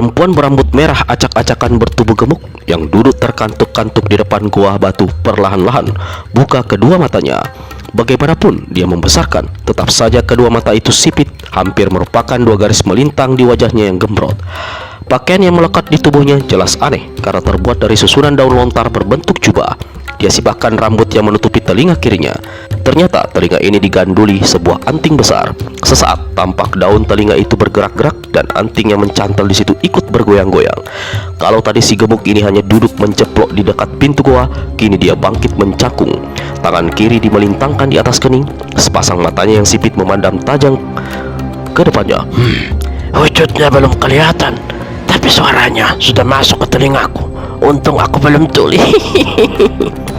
Perempuan berambut merah acak-acakan bertubuh gemuk yang duduk terkantuk-kantuk di depan gua batu perlahan-lahan buka kedua matanya. Bagaimanapun dia membesarkan, tetap saja kedua mata itu sipit, hampir merupakan dua garis melintang di wajahnya yang gembrot. Pakaian yang melekat di tubuhnya jelas aneh karena terbuat dari susunan daun lontar berbentuk jubah. Dia sibahkan rambut yang menutupi telinga kirinya. Ternyata telinga ini diganduli sebuah anting besar. Sesaat tampak daun telinga itu bergerak-gerak dan anting yang mencantel di situ ikut bergoyang-goyang. Kalau tadi si gemuk ini hanya duduk menceplok di dekat pintu goa, kini dia bangkit mencakung. Tangan kiri dimelintangkan di atas kening. Sepasang matanya yang sipit memandang tajam ke depannya. Wujudnya belum kelihatan, tapi suaranya sudah masuk ke telingaku. Untung aku belum tuli.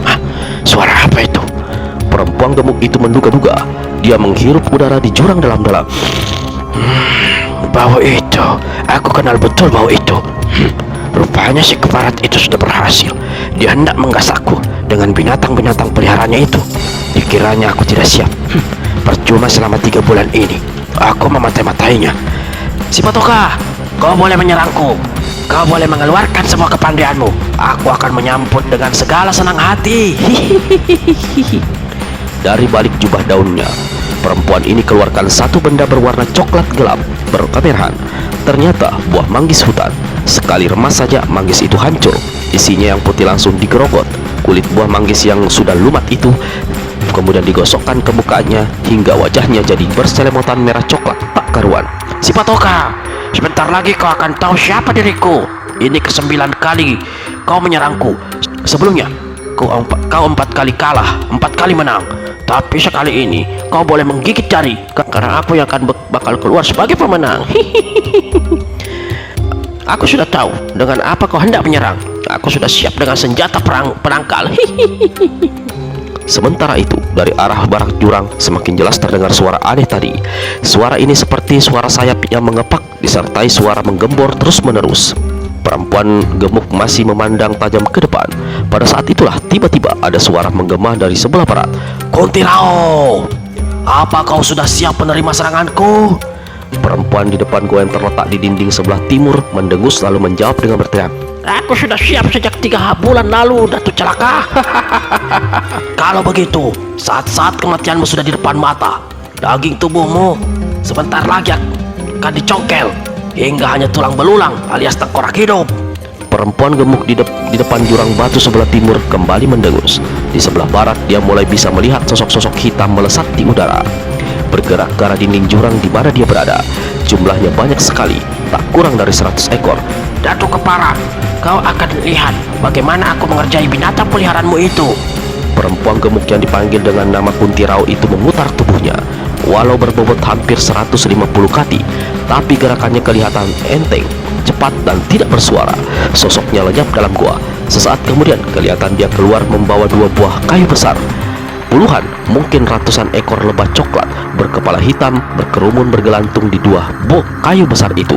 Hah, suara apa itu? Perempuan gemuk itu menduga-duga. Dia menghirup udara di jurang dalam-dalam. Bau itu, aku kenal betul bau itu. Rupanya si keparat itu sudah berhasil. Dia hendak menggasakku dengan binatang-binatang peliharaannya itu. Dikiranya aku tidak siap. Percuma selama 3 bulan ini aku mematai-matainya. Si Patoka, kau boleh menyerangku. Kau boleh mengeluarkan semua kepandaianmu. Aku akan menyambut dengan segala senang hati. Dari balik jubah daunnya, perempuan ini keluarkan satu benda berwarna coklat gelap berkemerahan. Ternyata buah manggis hutan. Sekali remas saja manggis itu hancur. Isinya yang putih langsung digerogot. Kulit buah manggis yang sudah lumat itu kemudian digosokkan ke mukanya hingga wajahnya jadi berselemotan merah coklat tak karuan. Si Patoka, sebentar lagi kau akan tahu siapa diriku. Ini ke-9 kali kau menyerangku. Sebelumnya kau 4 kali kalah, 4 kali menang. Tapi sekali ini kau boleh menggigit jari, karena aku yang akan bakal keluar sebagai pemenang. Aku sudah tahu dengan apa kau hendak menyerang. Aku sudah siap dengan senjata penangkal. Sementara itu, dari arah barat jurang semakin jelas terdengar suara aneh tadi. Suara ini seperti suara sayap yang mengepak disertai suara menggembor terus-menerus. Perempuan gemuk masih memandang tajam ke depan. Pada saat itulah tiba-tiba ada suara menggema dari sebelah barat. Kuntirao, apa kau sudah siap menerima seranganku? Perempuan di depan gua yang terletak di dinding sebelah timur mendengus lalu menjawab dengan berteriak, Aku sudah siap sejak 3 bulan lalu, Datuk Celaka. Kalau begitu, saat-saat kematianmu sudah di depan mata. Daging tubuhmu sebentar lagi akan dicongkel hingga hanya tulang belulang alias tengkorak hidup. Perempuan gemuk di depan jurang batu sebelah timur kembali mendengus. Di sebelah barat dia mulai bisa melihat sosok-sosok hitam melesat di udara, bergerak ke arah dinding jurang di mana dia berada. Jumlahnya banyak sekali, tak kurang dari 100 ekor. Datuk Keparat, kau akan lihat bagaimana aku mengerjai binatang peliharaanmu itu. Perempuan gemuk yang dipanggil dengan nama Kuntirao itu memutar tubuhnya. Walau berbobot hampir 150 kati, tapi gerakannya kelihatan enteng, cepat dan tidak bersuara. Sosoknya lenyap dalam gua. Sesaat kemudian kelihatan dia keluar membawa 2 buah kayu besar. Puluhan, mungkin ratusan ekor lebah coklat berkepala hitam berkerumun bergelantung di 2 buah kayu besar itu.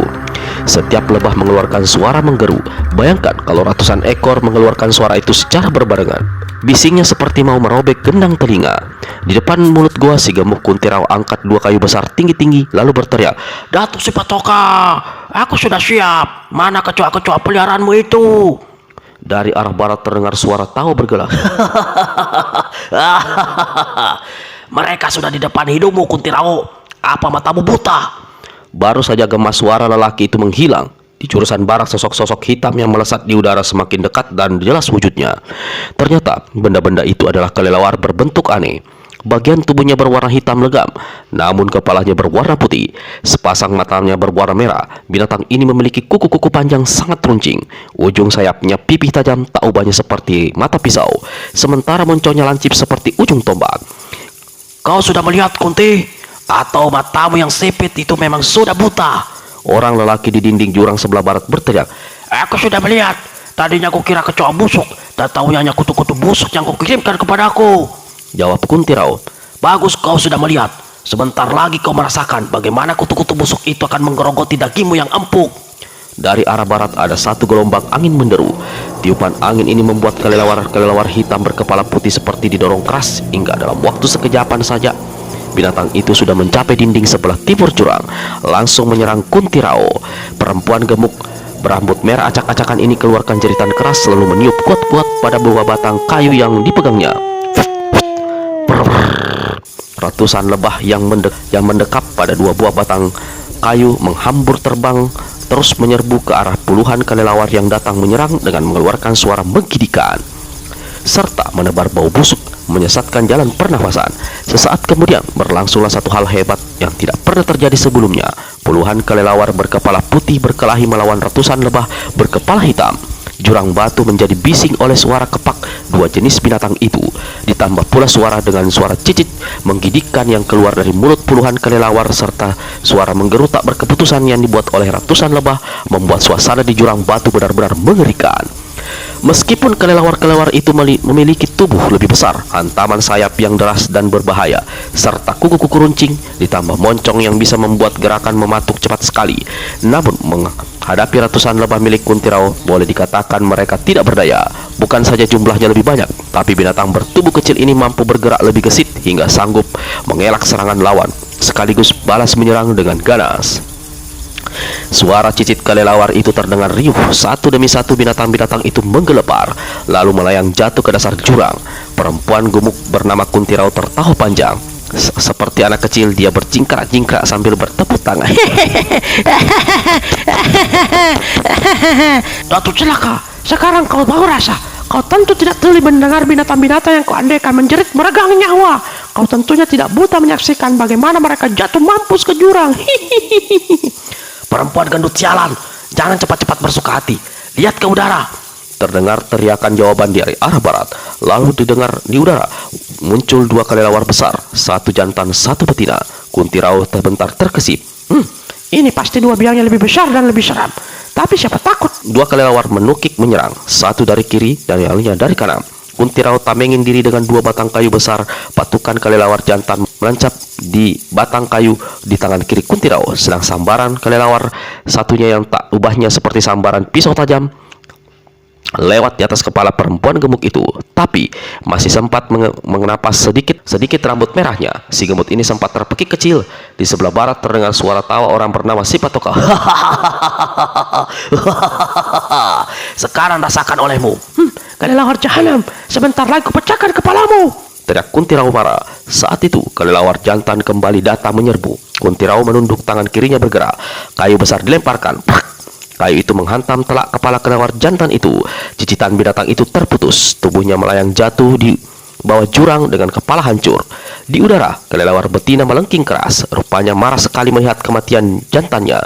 Setiap lebah mengeluarkan suara menggeru. Bayangkan kalau ratusan ekor mengeluarkan suara itu secara berbarengan. Bisingnya seperti mau merobek gendang telinga. Di depan mulut gua si gemuk Kuntirao angkat 2 kayu besar tinggi-tinggi lalu berteriak, Datuk Si Patoka, aku sudah siap. Mana kecoa-kecoa peliharaanmu itu? Dari arah barat terdengar suara tawa bergelak. Mereka sudah di depan hidungmu, Kuntirao. Apa matamu buta? Baru saja gema suara lelaki itu menghilang. Di jurusan barat sosok-sosok hitam yang melesat di udara semakin dekat dan jelas wujudnya. Ternyata benda-benda itu adalah kelelawar berbentuk aneh. Bagian tubuhnya berwarna hitam legam, namun kepalanya berwarna putih. Sepasang matanya berwarna merah. Binatang ini memiliki kuku-kuku panjang sangat runcing. Ujung sayapnya pipih tajam tak ubahnya seperti mata pisau, sementara moncongnya lancip seperti ujung tombak. Kau sudah melihat, Kunti? Atau matamu yang sipit itu memang sudah buta? Orang lelaki di dinding jurang sebelah barat berteriak, Aku sudah melihat. Tadinya aku kira kecoa busuk, dan taunya hanya kutu-kutu busuk yang kau kirimkan kepadaku. Jawab Kuntirao. Bagus, kau sudah melihat. Sebentar lagi kau merasakan bagaimana kutu-kutu busuk itu akan menggerogoti dagingmu yang empuk. Dari arah barat ada satu gelombang angin menderu. Tiupan angin ini membuat kelelawar hitam berkepala putih seperti didorong keras hingga dalam waktu sekejapan saja binatang itu sudah mencapai dinding sebelah timur jurang, langsung menyerang Kuntirao. Perempuan gemuk berambut merah acak-acakan ini keluarkan jeritan keras lalu meniup kuat-kuat pada buah batang kayu yang dipegangnya. Ratusan lebah yang mendekap pada dua buah batang kayu menghambur terbang terus menyerbu ke arah puluhan kelelawar yang datang menyerang dengan mengeluarkan suara menggidikan serta menebar bau busuk menyesatkan jalan pernafasan. Sesaat kemudian berlangsunglah satu hal hebat yang tidak pernah terjadi sebelumnya. Puluhan kelelawar berkepala putih berkelahi melawan ratusan lebah berkepala hitam. Jurang batu menjadi bising oleh suara kepak dua jenis binatang itu, ditambah pula suara dengan suara cicit menggigitkan yang keluar dari mulut puluhan kelelawar serta suara menggerutak berkeputusan yang dibuat oleh ratusan lebah membuat suasana di jurang batu benar-benar mengerikan. Meskipun kelelawar-kelelawar itu memiliki tubuh lebih besar, hantaman sayap yang deras dan berbahaya, serta kuku-kuku runcing, ditambah moncong yang bisa membuat gerakan mematuk cepat sekali, namun menghadapi ratusan lebah milik Kuntirau, boleh dikatakan mereka tidak berdaya. Bukan saja jumlahnya lebih banyak, tapi binatang bertubuh kecil ini mampu bergerak lebih gesit hingga sanggup mengelak serangan lawan, sekaligus balas menyerang dengan ganas. Suara cicit kelelawar itu terdengar riuh. Satu demi satu binatang-binatang itu menggelepar, lalu melayang jatuh ke dasar jurang. Perempuan gemuk bernama Kuntirau tertawa panjang. Seperti anak kecil, dia berjingkrak-jingkrak sambil bertepuk tangan. Datu celaka, sekarang kau tahu rasa. Kau tentu tidak tuli mendengar binatang-binatang yang kau andaikan menjerit meregang nyawa. Kau tentunya tidak buta menyaksikan bagaimana mereka jatuh mampus ke jurang. Perempuan gendut sialan, jangan cepat-cepat bersuka hati. Lihat ke udara. Terdengar teriakan jawaban dari arah barat. Lalu didengar di udara muncul dua kelelawar besar, satu jantan, satu betina. Kuntirau sebentar terkesip. Ini pasti dua biang yang lebih besar dan lebih seram. Tapi siapa takut? Dua kelelawar menukik menyerang, satu dari kiri dan yang lainnya dari kanan. Kuntirau tamengin diri dengan dua batang kayu besar. Patukan kelelawar jantan menancap di batang kayu di tangan kiri Kuntirau, sedang sambaran kelelawar satunya yang tak ubahnya seperti sambaran pisau tajam lewat di atas kepala perempuan gemuk itu. Tapi masih sempat mengenapas sedikit rambut merahnya. Si gemuk ini sempat terpekik kecil. Di sebelah barat terdengar suara tawa orang bernama si Patoka. Sekarang rasakan olehmu. Kelelawar jahanam, sebentar lagi kupecahkan kepalamu, teriak Kuntirau marah. Saat itu kelelawar jantan kembali datang menyerbu. Kuntirau menunduk, tangan kirinya bergerak. Kayu besar dilemparkan. Kayu itu menghantam telak kepala kelelawar jantan itu. Cicitan binatang itu terputus. Tubuhnya melayang jatuh di bawah jurang dengan kepala hancur. Di udara, kelelawar betina melengking keras. Rupanya marah sekali melihat kematian jantannya.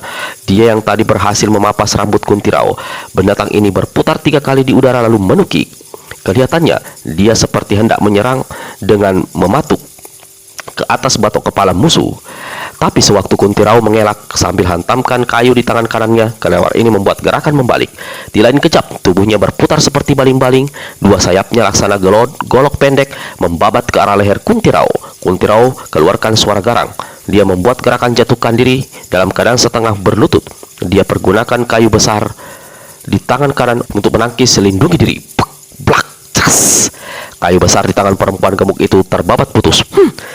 Dia yang tadi berhasil memapas rambut Kuntirau. Binatang ini berputar 3 kali di udara lalu menukik. Kelihatannya dia seperti hendak menyerang dengan mematuk ke atas batok kepala musuh. Tapi sewaktu Kuntirau mengelak sambil hantamkan kayu di tangan kanannya, kelelawar ini membuat gerakan membalik. Di lain kejap, tubuhnya berputar seperti baling-baling. Dua sayapnya laksana golok pendek membabat ke arah leher Kuntirau. Kuntirau keluarkan suara garang. Dia membuat gerakan jatuhkan diri dalam keadaan setengah berlutut. Dia pergunakan kayu besar di tangan kanan untuk menangkis selindungi diri. Blak, cas. Kayu besar di tangan perempuan gemuk itu terbabat putus.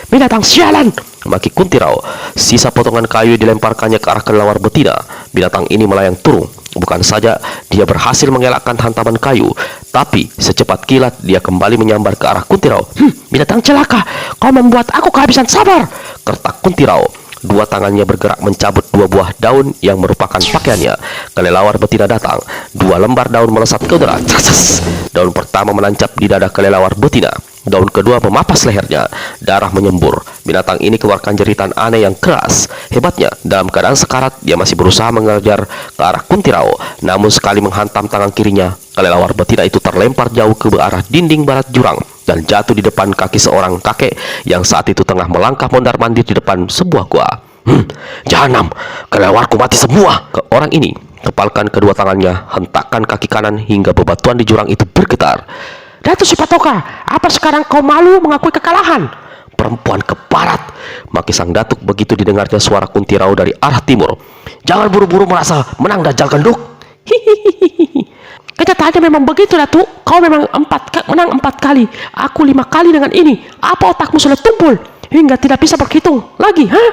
Binatang sialan, maki Kuntirau. Sisa potongan kayu dilemparkannya ke arah kelelawar betina. Binatang ini melayang turun. Bukan saja dia berhasil mengelakkan hantaman kayu, tapi secepat kilat dia kembali menyambar ke arah Kuntirau. Binatang celaka, kau membuat aku kehabisan sabar, kertak Kuntirau. Dua tangannya bergerak mencabut 2 buah daun yang merupakan pakaiannya. Kelelawar betina datang. 2 lembar daun melesat ke udara. Cases. Daun pertama menancap di dada kelelawar betina. Daun kedua memapas lehernya. Darah menyembur. Binatang ini keluarkan jeritan aneh yang keras. Hebatnya, dalam keadaan sekarat, dia masih berusaha mengejar ke arah Kuntirau. Namun sekali menghantam tangan kirinya, kelelawar betina itu terlempar jauh ke arah dinding barat jurang dan jatuh di depan kaki seorang kakek yang saat itu tengah melangkah mondar-mandir di depan sebuah gua. Jahanam, kelelewarku mati semua. Orang ini kepalkan kedua tangannya, hentakkan kaki kanan hingga bebatuan di jurang itu bergetar. Datu si Patoka, apa sekarang kau malu mengakui kekalahan? Perempuan ke barat, maki sang datuk begitu didengarnya suara Kuntirau dari arah timur. Jangan buru-buru merasa menang, dajal genduk. Kenyataannya memang begitu, Datuk. Kau memang menang 4 kali, aku 5 kali dengan ini. Apa otakmu sudah tumpul hingga tidak bisa berhitung lagi, ha?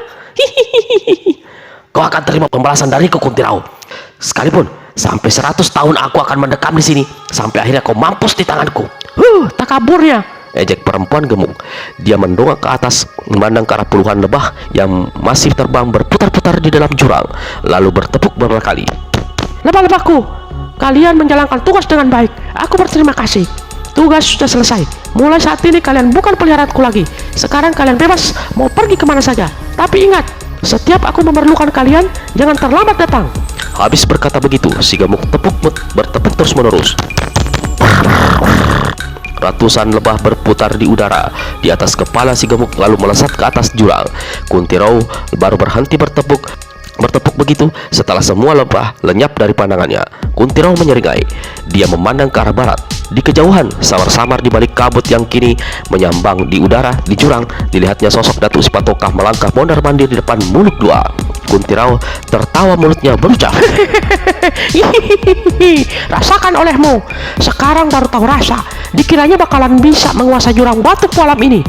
Kau akan terima pembalasan dariku, Kuntirau. Sekalipun Sampai 100 tahun aku akan mendekam di sini sampai akhirnya kau mampus di tanganku. Takaburnya, ejek perempuan gemuk. Dia mendongak ke atas, memandang ke arah puluhan lebah yang masih terbang berputar-putar di dalam jurang, lalu bertepuk beberapa kali. Lebah-lebahku, kalian menjalankan tugas dengan baik. Aku berterima kasih. Tugas sudah selesai. Mulai saat ini kalian bukan peliharaanku lagi. Sekarang kalian bebas mau pergi kemana saja. Tapi ingat, setiap aku memerlukan kalian, jangan terlambat datang. Habis berkata begitu, si gemuk bertepuk terus menerus. Ratusan lebah berputar di udara di atas kepala si gemuk lalu melesat ke atas jurang. Kuntirau baru berhenti bertepuk begitu setelah semua lebah lenyap dari pandangannya. Kuntirau menyeringai. Dia memandang ke arah barat. Di kejauhan, samar-samar di balik kabut yang kini menyambang di udara di jurang, dilihatnya sosok Datuk Sipatokah melangkah mondar-mandir di depan Muluk Dua. Kuntirau tertawa, mulutnya berucap, Rasakan olehmu. Sekarang baru tahu rasa. Dikiranya bakalan bisa menguasai jurang batu malam ini.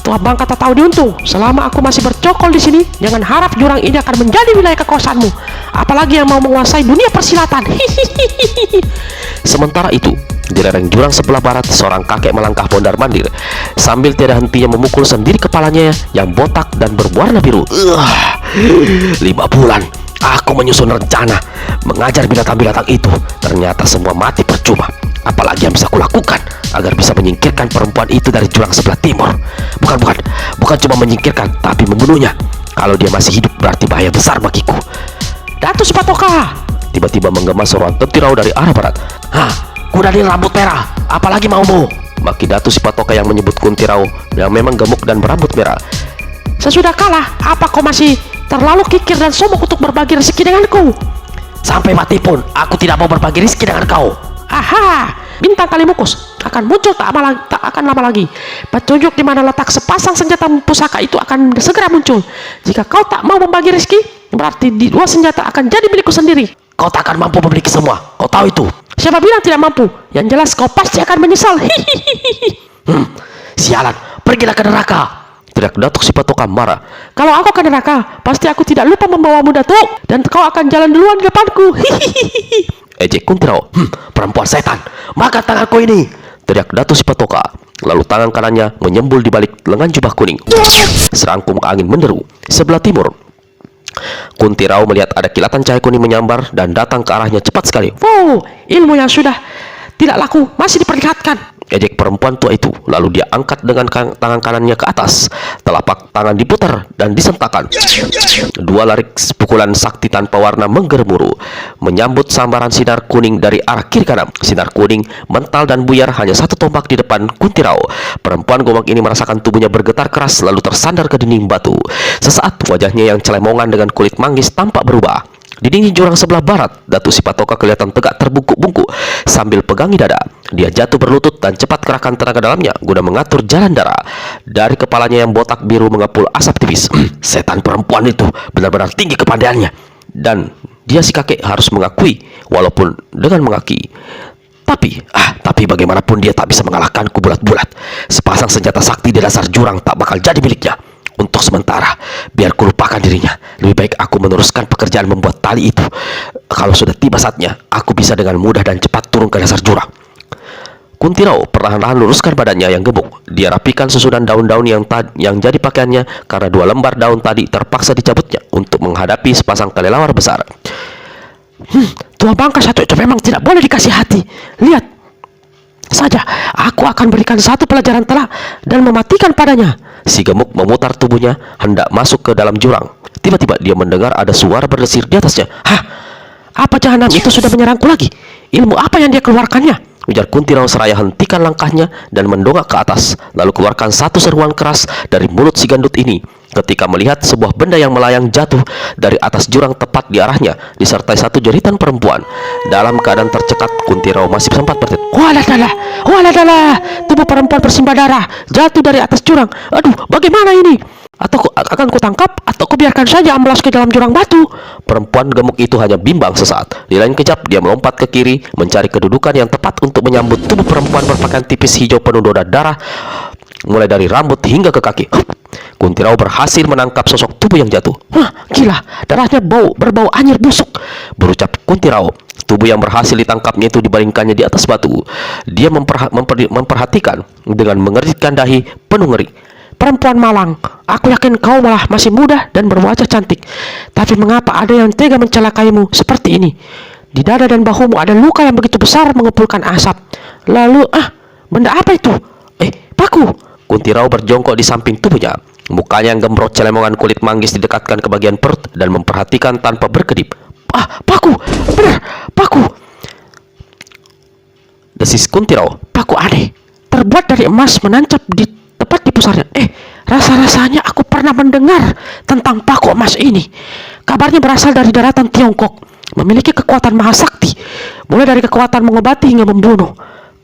Tua bangka tak tahu diuntung. Selama aku masih bercokol di sini, jangan harap jurang ini akan menjadi wilayah kekuasaanmu. Apalagi yang mau menguasai dunia persilatan. Sementara itu, di lereng jurang sebelah barat, seorang kakek melangkah mondar-mandir sambil tiada hentinya memukul sendiri kepalanya yang botak dan berwarna biru. 5 bulan aku menyusun rencana mengajar binatang-binatang itu, ternyata semua mati percuma. Apalagi yang bisa kulakukan agar bisa menyingkirkan perempuan itu dari jurang sebelah timur? Bukan cuma menyingkirkan, tapi membunuhnya. Kalau dia masih hidup berarti bahaya besar bagiku. Datuk Sipatokah, Tiba-tiba menggema seorang tentirau dari arah barat. Kuda di rambut merah, apalagi maumu? Maki Datuk Sipatokah yang menyebut Kuntirau yang memang gemuk dan berambut merah. sesudah kalah, apa kau masih terlalu kikir dan sombong untuk berbagi rezeki denganku? Sampai mati pun aku tidak mau berbagi rezeki dengan kau. Aha, bintang Kalimukus akan muncul tak akan lama lagi. Petunjuk di mana letak sepasang senjata pusaka itu akan segera muncul. Jika kau tak mau membagi rezeki, berarti di 2 senjata akan jadi milikku sendiri. Kau tak akan mampu memiliki semua, kau tahu itu. Siapa bilang tidak mampu? Yang jelas kau pasti akan menyesal. Sialan, pergilah ke neraka. Teriak Datuk Sipatokah marah. Kalau aku ke neraka, pasti aku tidak lupa membawamu, Datuk, dan kau akan jalan duluan di depanku. Ejek Kuntirau. Perempuan setan, makan tanganku ini. Teriak Datuk Sipatokah. Lalu tangan kanannya menyembul di balik lengan jubah kuning. Serangkum angin menderu. Sebelah timur, Kuntirau melihat ada kilatan cahaya kuning menyambar dan datang ke arahnya cepat sekali. Wow, ilmu yang sudah tidak laku masih diperlihatkan. Ejek perempuan tua itu. Lalu dia angkat dengan tangan kanannya ke atas. Telapak tangan diputar dan disentakkan. 2 larik pukulan sakti tanpa warna menggemuruh menyambut sambaran sinar kuning dari arah kiri kanan. Sinar kuning mental dan buyar hanya 1 tombak di depan Kuntirau. Perempuan gomang ini merasakan tubuhnya bergetar keras lalu tersandar ke dinding batu. Sesaat wajahnya yang celemongan dengan kulit manggis tampak berubah. Di dinding jurang sebelah barat, Datuk Sipatokah kelihatan tegak terbungkuk-bungkuk sambil pegangi dada. Dia jatuh berlutut dan cepat kerahkan tenaga dalamnya guna mengatur jalan darah. Dari kepalanya yang botak biru mengepul asap tipis. Setan perempuan itu benar-benar tinggi kepandaiannya. Dan dia si kakek harus mengakui, walaupun dengan mengaki. Tapi bagaimanapun dia tak bisa mengalahkanku bulat-bulat. Sepasang senjata sakti di dasar jurang tak bakal jadi miliknya. Untuk sementara, biar ku lupakan dirinya. Lebih baik aku meneruskan pekerjaan membuat tali itu. Kalau sudah tiba saatnya, aku bisa dengan mudah dan cepat turun ke dasar jurang. Kuntirau perlahan-lahan luruskan badannya yang gemuk. Dia rapikan susunan daun-daun yang jadi pakaiannya karena 2 lembar daun tadi terpaksa dicabutnya untuk menghadapi sepasang kelelawar besar. Tua bangka satu itu memang tidak boleh dikasih hati. Lihat saja, aku akan berikan 1 pelajaran telak dan mematikan padanya. Si gemuk memutar tubuhnya hendak masuk ke dalam jurang. Tiba-tiba dia mendengar ada suara berdesir di atasnya. Apa jahanam itu sudah menyerangku lagi? Ilmu apa yang dia keluarkannya? Ujar Kuntirau seraya hentikan langkahnya dan mendongak ke atas, lalu keluarkan 1 seruan keras dari mulut si gendut ini ketika melihat sebuah benda yang melayang jatuh dari atas jurang tepat di arahnya, disertai 1 jeritan perempuan. Dalam keadaan tercekat, Kuntirau masih sempat berteriak, Waladalah, tubuh perempuan bersimbah darah jatuh dari atas jurang. Aduh, bagaimana ini? Atau akan kutangkap atau kubiarkan saja amblas ke dalam jurang batu? Perempuan gemuk itu hanya bimbang sesaat. Di lain kejap, dia melompat ke kiri, mencari kedudukan yang tepat untuk menyambut tubuh perempuan berpakaian tipis hijau penuh noda darah, mulai dari rambut hingga ke kaki. Kuntirau berhasil menangkap sosok tubuh yang jatuh. Hah, gila, darahnya berbau anyir busuk. Berucap Kuntirau. Tubuh yang berhasil ditangkapnya itu dibaringkannya di atas batu. Dia memperhatikan dengan mengerutkan dahi penuh ngeri. Perempuan malang, aku yakin kau malah masih muda dan berwajah cantik. Tapi mengapa ada yang tega mencelakaimu seperti ini? Di dada dan bahumu ada luka yang begitu besar mengumpulkan asap. Lalu, benda apa itu? Paku. Kuntirau berjongkok di samping tubuhnya. Mukanya yang gembrot celemongan kulit manggis didekatkan ke bagian perut dan memperhatikan tanpa berkedip. Paku, benar, paku. Desis Kuntirau. Paku aneh, terbuat dari emas menancap tepat di pusarnya. Rasa-rasanya aku pernah mendengar tentang paku emas ini. Kabarnya berasal dari daratan Tiongkok, memiliki kekuatan mahasakti, mulai dari kekuatan mengobati hingga membunuh.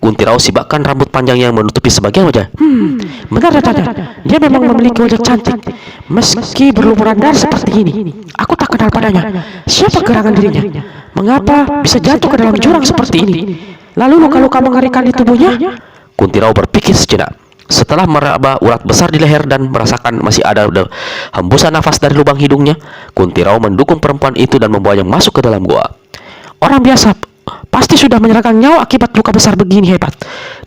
Kuntirau sibakkan rambut panjang yang menutupi sebagian wajah. Benar saja, dia memang memiliki wajah cantik, meski berlumuran darah seperti ini. Aku tak kenal padanya. Siapa gerangan dirinya? Mengapa bisa jatuh ke dalam jurang seperti ini? Lalu luka-luka mengerikan di tubuhnya? Kuntirau berpikir sejenak. Setelah meraba urat besar di leher dan merasakan masih ada hembusan nafas dari lubang hidungnya, Kuntirau mendukung perempuan itu dan membawanya masuk ke dalam gua. Orang biasa pasti sudah menyerahkan nyawa akibat luka besar begini hebat.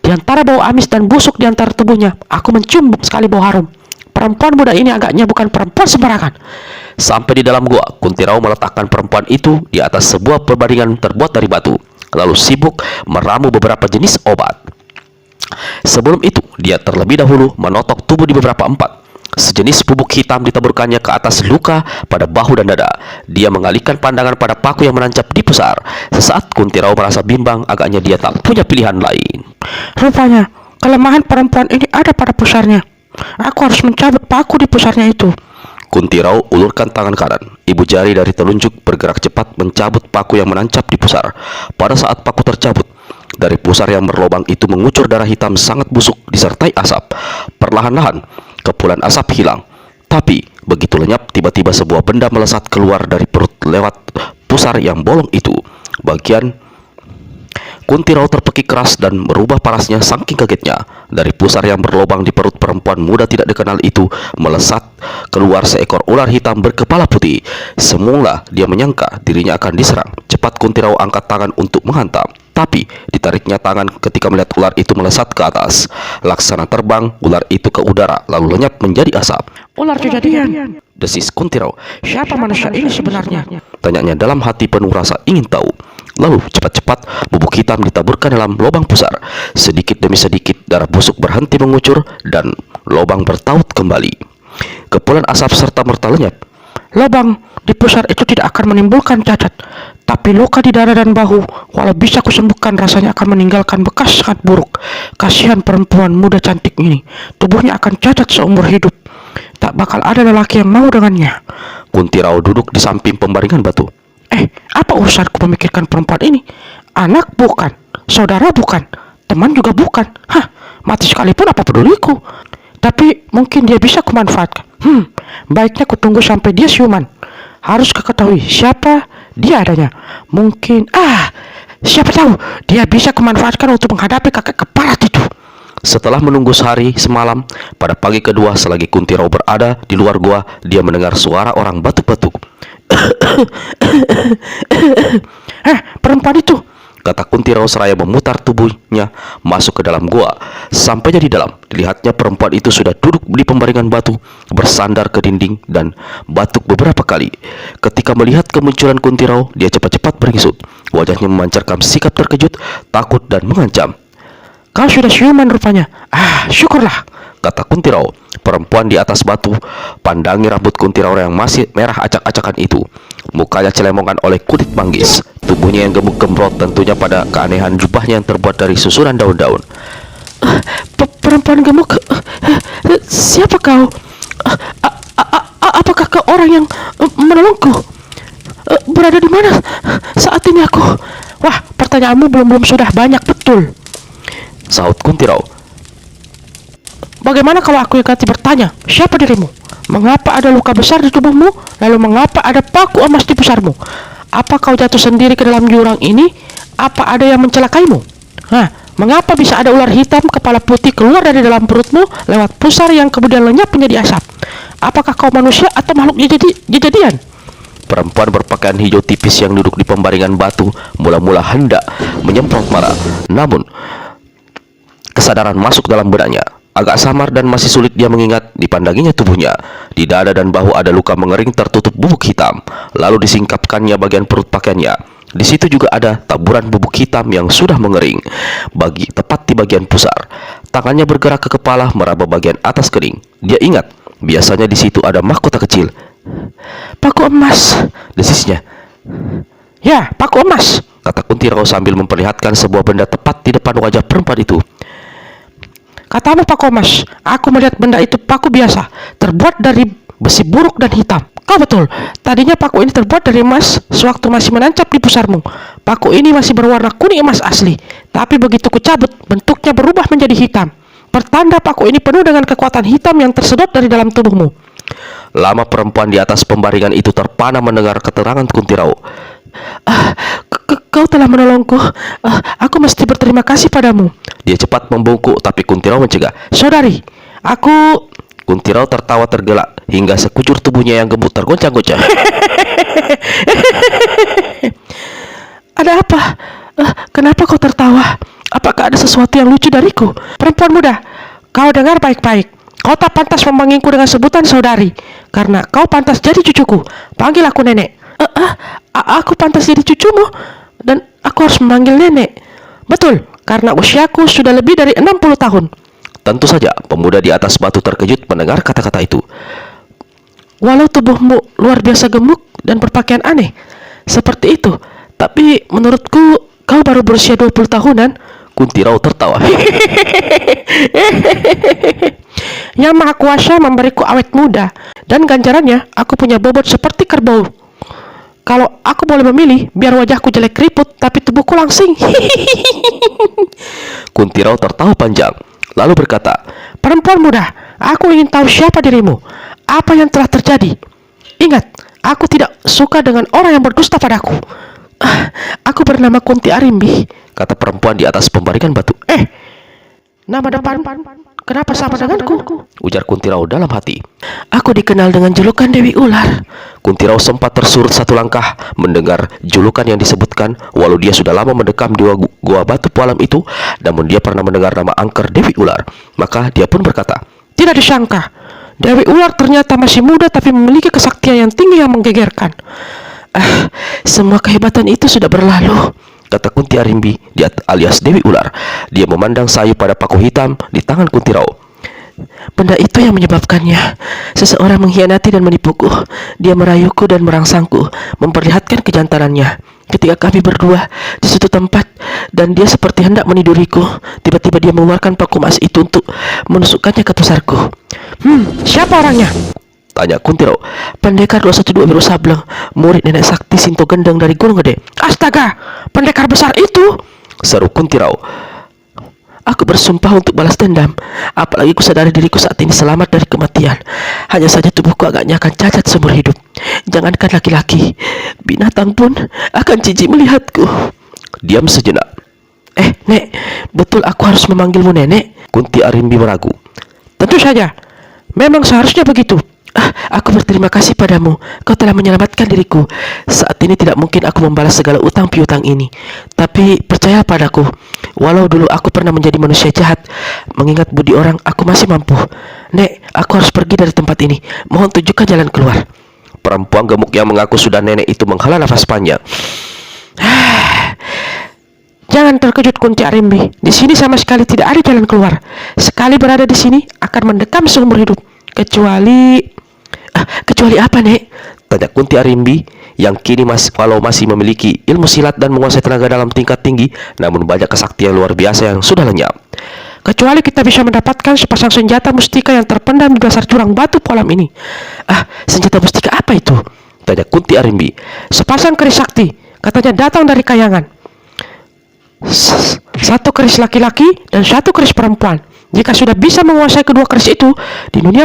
Di antara bau amis dan busuk di antara tubuhnya, aku mencium sekali bau harum. Perempuan muda ini agaknya bukan perempuan sembarangan. Sampai di dalam gua, Kuntirau meletakkan perempuan itu di atas sebuah perbaringan terbuat dari batu, lalu sibuk meramu beberapa jenis obat. Sebelum itu, dia terlebih dahulu menotok tubuh di beberapa empat. Sejenis bubuk hitam ditaburkannya ke atas luka pada bahu dan dada. Dia mengalihkan pandangan pada paku yang menancap di pusar. Sesaat Kuntirau merasa bimbang, agaknya dia tak punya pilihan lain. Rupanya, kelemahan perempuan ini ada pada pusarnya. Aku harus mencabut paku di pusarnya itu. Kuntirau ulurkan tangan kanan. Ibu jari dari telunjuk bergerak cepat mencabut paku yang menancap di pusar. Pada saat paku tercabut, dari pusar yang berlobang itu mengucur darah hitam sangat busuk disertai asap. Perlahan-lahan, kepulan asap hilang. Tapi, begitu lenyap, tiba-tiba sebuah benda melesat keluar dari perut lewat pusar yang bolong itu. Bagian Kuntirau terpekik keras dan merubah parasnya saking kagetnya. Dari pusar yang berlobang di perut perempuan muda tidak dikenal itu melesat keluar seekor ular hitam berkepala putih. Semula dia menyangka dirinya akan diserang. Cepat Kuntirau angkat tangan untuk menghantam. Tapi ditariknya tangan ketika melihat ular itu melesat ke atas. Laksana terbang, ular itu ke udara lalu lenyap menjadi asap. Ular kejadian. Desis Kuntirau. Siapa manusia ini sebenarnya? Tanyanya dalam hati penuh rasa ingin tahu. Lalu cepat-cepat bubuk hitam ditaburkan dalam lubang pusar. Sedikit demi sedikit darah busuk berhenti mengucur dan lubang bertaut kembali. Kepulan asap serta merta lenyap. Lubang di pusar itu tidak akan menimbulkan cacat, tapi luka di dada dan bahu, walau bisa kusembuhkan, rasanya akan meninggalkan bekas sangat buruk. Kasihan perempuan muda cantik ini, tubuhnya akan cacat seumur hidup. Tak bakal ada lelaki yang mau dengannya. Kuntirau duduk di samping pembaringan batu. Apa urusanku memikirkan perempuan ini? Anak bukan, saudara bukan, teman juga bukan. Mati sekalipun apa peduliku? Tapi mungkin dia bisa kumanfaatkan. Baiknya kutunggu sampai dia siuman. Harus keketahui siapa dia adanya. Mungkin, siapa tahu dia bisa kumanfaatkan untuk menghadapi kakek keparat itu. Setelah menunggu sehari semalam, pada pagi kedua selagi Kuntirau berada di luar gua, dia mendengar suara orang batuk-batuk. Perempuan itu, kata Kuntirau seraya memutar tubuhnya masuk ke dalam gua. Sampainya di dalam, dilihatnya perempuan itu sudah duduk di pembaringan batu, bersandar ke dinding dan batuk beberapa kali. Ketika melihat kemunculan Kuntirau, dia cepat-cepat beringisut. Wajahnya memancarkan sikap terkejut, takut dan mengancam. Kau sudah siuman rupanya. Syukurlah, kata Kuntirau. Perempuan di atas batu pandangi rambut Kuntirau yang masih merah acak-acakan itu. Mukanya celemongan oleh kulit manggis. Tubuhnya yang gemuk gembrot tentunya pada keanehan jubahnya yang terbuat dari susunan daun-daun. Perempuan gemuk, siapa kau? Apakah kau orang yang menolongku? Berada di mana saat ini aku? Wah, pertanyaanmu belum sudah banyak betul, sahut Kuntirau. Bagaimana kalau aku yang ganti bertanya? Siapa dirimu? Mengapa ada luka besar di tubuhmu? Lalu mengapa ada paku emas di pusarmu? Apa kau jatuh sendiri ke dalam jurang ini? Apa ada yang mencelakaimu? Mengapa bisa ada ular hitam kepala putih keluar dari dalam perutmu lewat pusar yang kemudian lenyap menjadi asap? Apakah kau manusia atau makhluk jejadian? Perempuan berpakaian hijau tipis yang duduk di pembaringan batu mula-mula hendak menyemprot marah. Namun, kesadaran masuk dalam benaknya. Agak samar dan masih sulit dia mengingat dipandanginya tubuhnya. Di dada dan bahu ada luka mengering tertutup bubuk hitam. Lalu disingkapkannya bagian perut pakaiannya. Di situ juga ada taburan bubuk hitam yang sudah mengering, tepat di bagian pusar. Tangannya bergerak ke kepala meraba bagian atas kening. Dia ingat, biasanya di situ ada mahkota kecil. Paku emas, desisnya. ya paku emas, Kata Kunti Rao sambil memperlihatkan sebuah benda tepat di depan wajah perempuan itu. katamu paku emas. Aku melihat benda itu paku biasa, terbuat dari besi buruk dan hitam. Kau betul, tadinya paku ini terbuat dari emas sewaktu masih menancap di pusarmu. Paku ini masih berwarna kuning emas asli, tapi begitu kucabut, bentuknya berubah menjadi hitam. Pertanda paku ini penuh dengan kekuatan hitam yang tersedot dari dalam tubuhmu. Lama perempuan di atas pembaringan itu terpana mendengar keterangan Kunti Rao. Kau telah menolongku. Aku mesti berterima kasih padamu. Dia cepat membungkuk, tapi Kunti Rao mencegah. Saudari, aku... Kunti Rao tertawa tergelak hingga sekujur tubuhnya yang gemuk tergoncang-goncang. Ada apa? Kenapa kau tertawa? Apakah ada sesuatu yang lucu dariku? Perempuan muda, kau dengar baik-baik. Kau tak pantas memanggilku dengan sebutan saudari, karena kau pantas jadi cucuku. Panggil aku nenek. Aku pantas jadi cucumu, dan aku harus memanggil nenek. Betul, karena usiaku sudah lebih dari 60 tahun. Tentu saja pemuda di atas batu terkejut mendengar kata-kata itu. Walau tubuhmu luar biasa gemuk dan berpakaian aneh seperti itu, tapi menurutku kau baru berusia 20 tahunan. Kunti Rao tertawa. Yang Maha Kuasa memberiku awet muda, dan ganjarannya aku punya bobot seperti kerbau. Kalau aku boleh memilih, biar wajahku jelek keriput tapi tubuhku langsing. Kunti Rao tertawa panjang, lalu berkata, Perempuan muda, aku ingin tahu siapa dirimu. Apa yang telah terjadi? Ingat, aku tidak suka dengan orang yang berdusta padaku. Aku bernama Kunti Arimbi, kata perempuan di atas pembaringan batu. Nama depan kenapa sama denganku? Ujar Kunti Rao dalam hati. Aku dikenal dengan julukan Dewi Ular. Kunti Rao sempat tersurut satu langkah mendengar julukan yang disebutkan, walau dia sudah lama mendekam di gua batu pualam itu, namun dia pernah mendengar nama angker Dewi Ular. Maka dia pun berkata, tidak disangka, Dewi Ular ternyata masih muda tapi memiliki kesaktian yang tinggi yang menggegerkan. Semua kehebatan itu sudah berlalu, kata Kunti Arimbi alias Dewi Ular. Dia memandang sayu pada paku hitam di tangan Kunti Rao. Benda itu yang menyebabkannya. Seseorang mengkhianati dan menipuku. Dia merayuku dan merangsangku, memperlihatkan kejantanannya. Ketika kami berdua di suatu tempat dan dia seperti hendak meniduriku, tiba-tiba dia mengeluarkan paku emas itu untuk menusukkannya ke pusarku. Siapa orangnya? Tanya Kunti Rao. Pendekar 212 Biru Sableng, murid nenek sakti Sinto Gendeng dari Gunung Gede. Astaga, pendekar besar itu, seru Kunti Rao. Aku bersumpah untuk balas dendam. Apalagi kusadari diriku saat ini selamat dari kematian. Hanya saja tubuhku agaknya akan cacat seumur hidup. Jangankan laki-laki, binatang pun akan jijik melihatku. Diam sejenak. Nek, betul aku harus memanggilmu nenek? Kunti Arimbi meragu. Tentu saja, memang seharusnya begitu. Aku berterima kasih padamu. Kau telah menyelamatkan diriku. Saat ini tidak mungkin aku membalas segala utang piutang ini. Tapi percaya padaku, walau dulu aku pernah menjadi manusia jahat, mengingat budi orang aku masih mampu. Nek, aku harus pergi dari tempat ini. Mohon tunjukkan jalan keluar. Perempuan gemuk yang mengaku sudah nenek itu menghela nafas panjang. Jangan terkejut Kunti Arimbi. Di sini sama sekali tidak ada jalan keluar. Sekali berada di sini akan mendekam seumur hidup. Kecuali apa, Nek? Tanya Kunti Arimbi yang kini walau masih memiliki ilmu silat dan menguasai tenaga dalam tingkat tinggi, namun banyak kesaktian luar biasa yang sudah lenyap. Kecuali kita bisa mendapatkan sepasang senjata mustika yang terpendam di dasar jurang batu kolam ini. Senjata mustika apa itu? Tanya Kunti Arimbi. Sepasang keris sakti, katanya datang dari kayangan. Satu keris laki-laki dan satu keris perempuan. Jika sudah bisa menguasai kedua keris itu, di dunia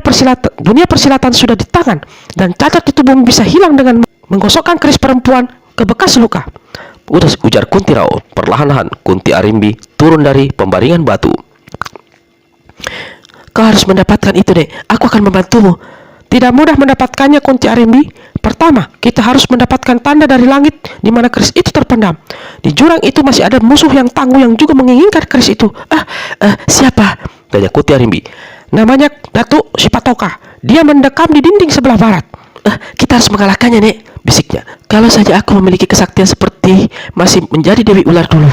persilatan sudah di tangan, dan cacat di tubuhmu bisa hilang dengan menggosokkan keris perempuan ke bekas luka. ujar Kunti Rao. Perlahan-lahan Kunti Arimbi turun dari pembaringan batu. Kau harus mendapatkan itu, Dek. Aku akan membantumu. Tidak mudah mendapatkannya, Kunti Arimbi. Pertama, kita harus mendapatkan tanda dari langit di mana keris itu terpendam. Di jurang itu masih ada musuh yang tangguh yang juga menginginkan keris itu. Siapa? Tanya Kunti Arimbi. Namanya Datuk Sipatoka. Dia mendekam di dinding sebelah barat. Kita harus mengalahkannya, Nek, bisiknya. Kalau saja aku memiliki kesaktian seperti masih menjadi Dewi Ular dulu.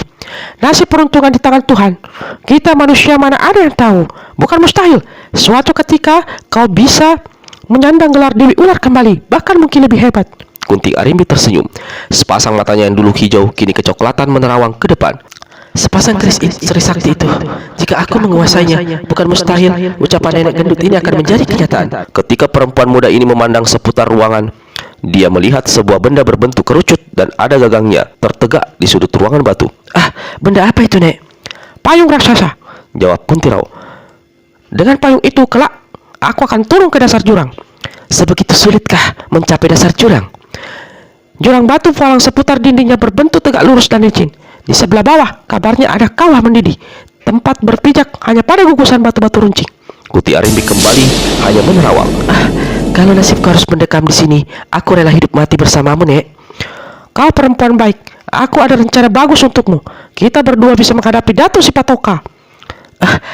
Nasib peruntungan di tangan Tuhan. Kita manusia mana ada yang tahu. Bukan mustahil. Suatu ketika kau bisa menyandang gelar Dewi Ular kembali. Bahkan mungkin lebih hebat. Kunti Arimbi tersenyum. Sepasang matanya yang dulu hijau kini kecoklatan menerawang ke depan. Sepasang keris Sri Sakti itu, jika aku menguasainya, bukan mustahil ucapan nenek gendut ini akan menjadi kenyataan. Ketika perempuan muda ini memandang seputar ruangan, dia melihat sebuah benda berbentuk kerucut dan ada gagangnya tertegak di sudut ruangan batu. Benda apa itu, Nek? Payung raksasa, jawab Kunti Rao. Dengan payung itu kelak aku akan turun ke dasar jurang. Sebegitu sulitkah mencapai dasar jurang? Jurang batu palang seputar dindingnya berbentuk tegak lurus dan licin. Di sebelah bawah kabarnya ada kawah mendidih. Tempat berpijak hanya pada gugusan batu-batu runcing. Kunti Arimbi kembali hanya menerawang. Kalau nasibku harus mendekam di sini, aku rela hidup mati bersamamu, Nek. Kau perempuan baik. Aku ada rencana bagus untukmu. Kita berdua bisa menghadapi Datuk Sipatoka.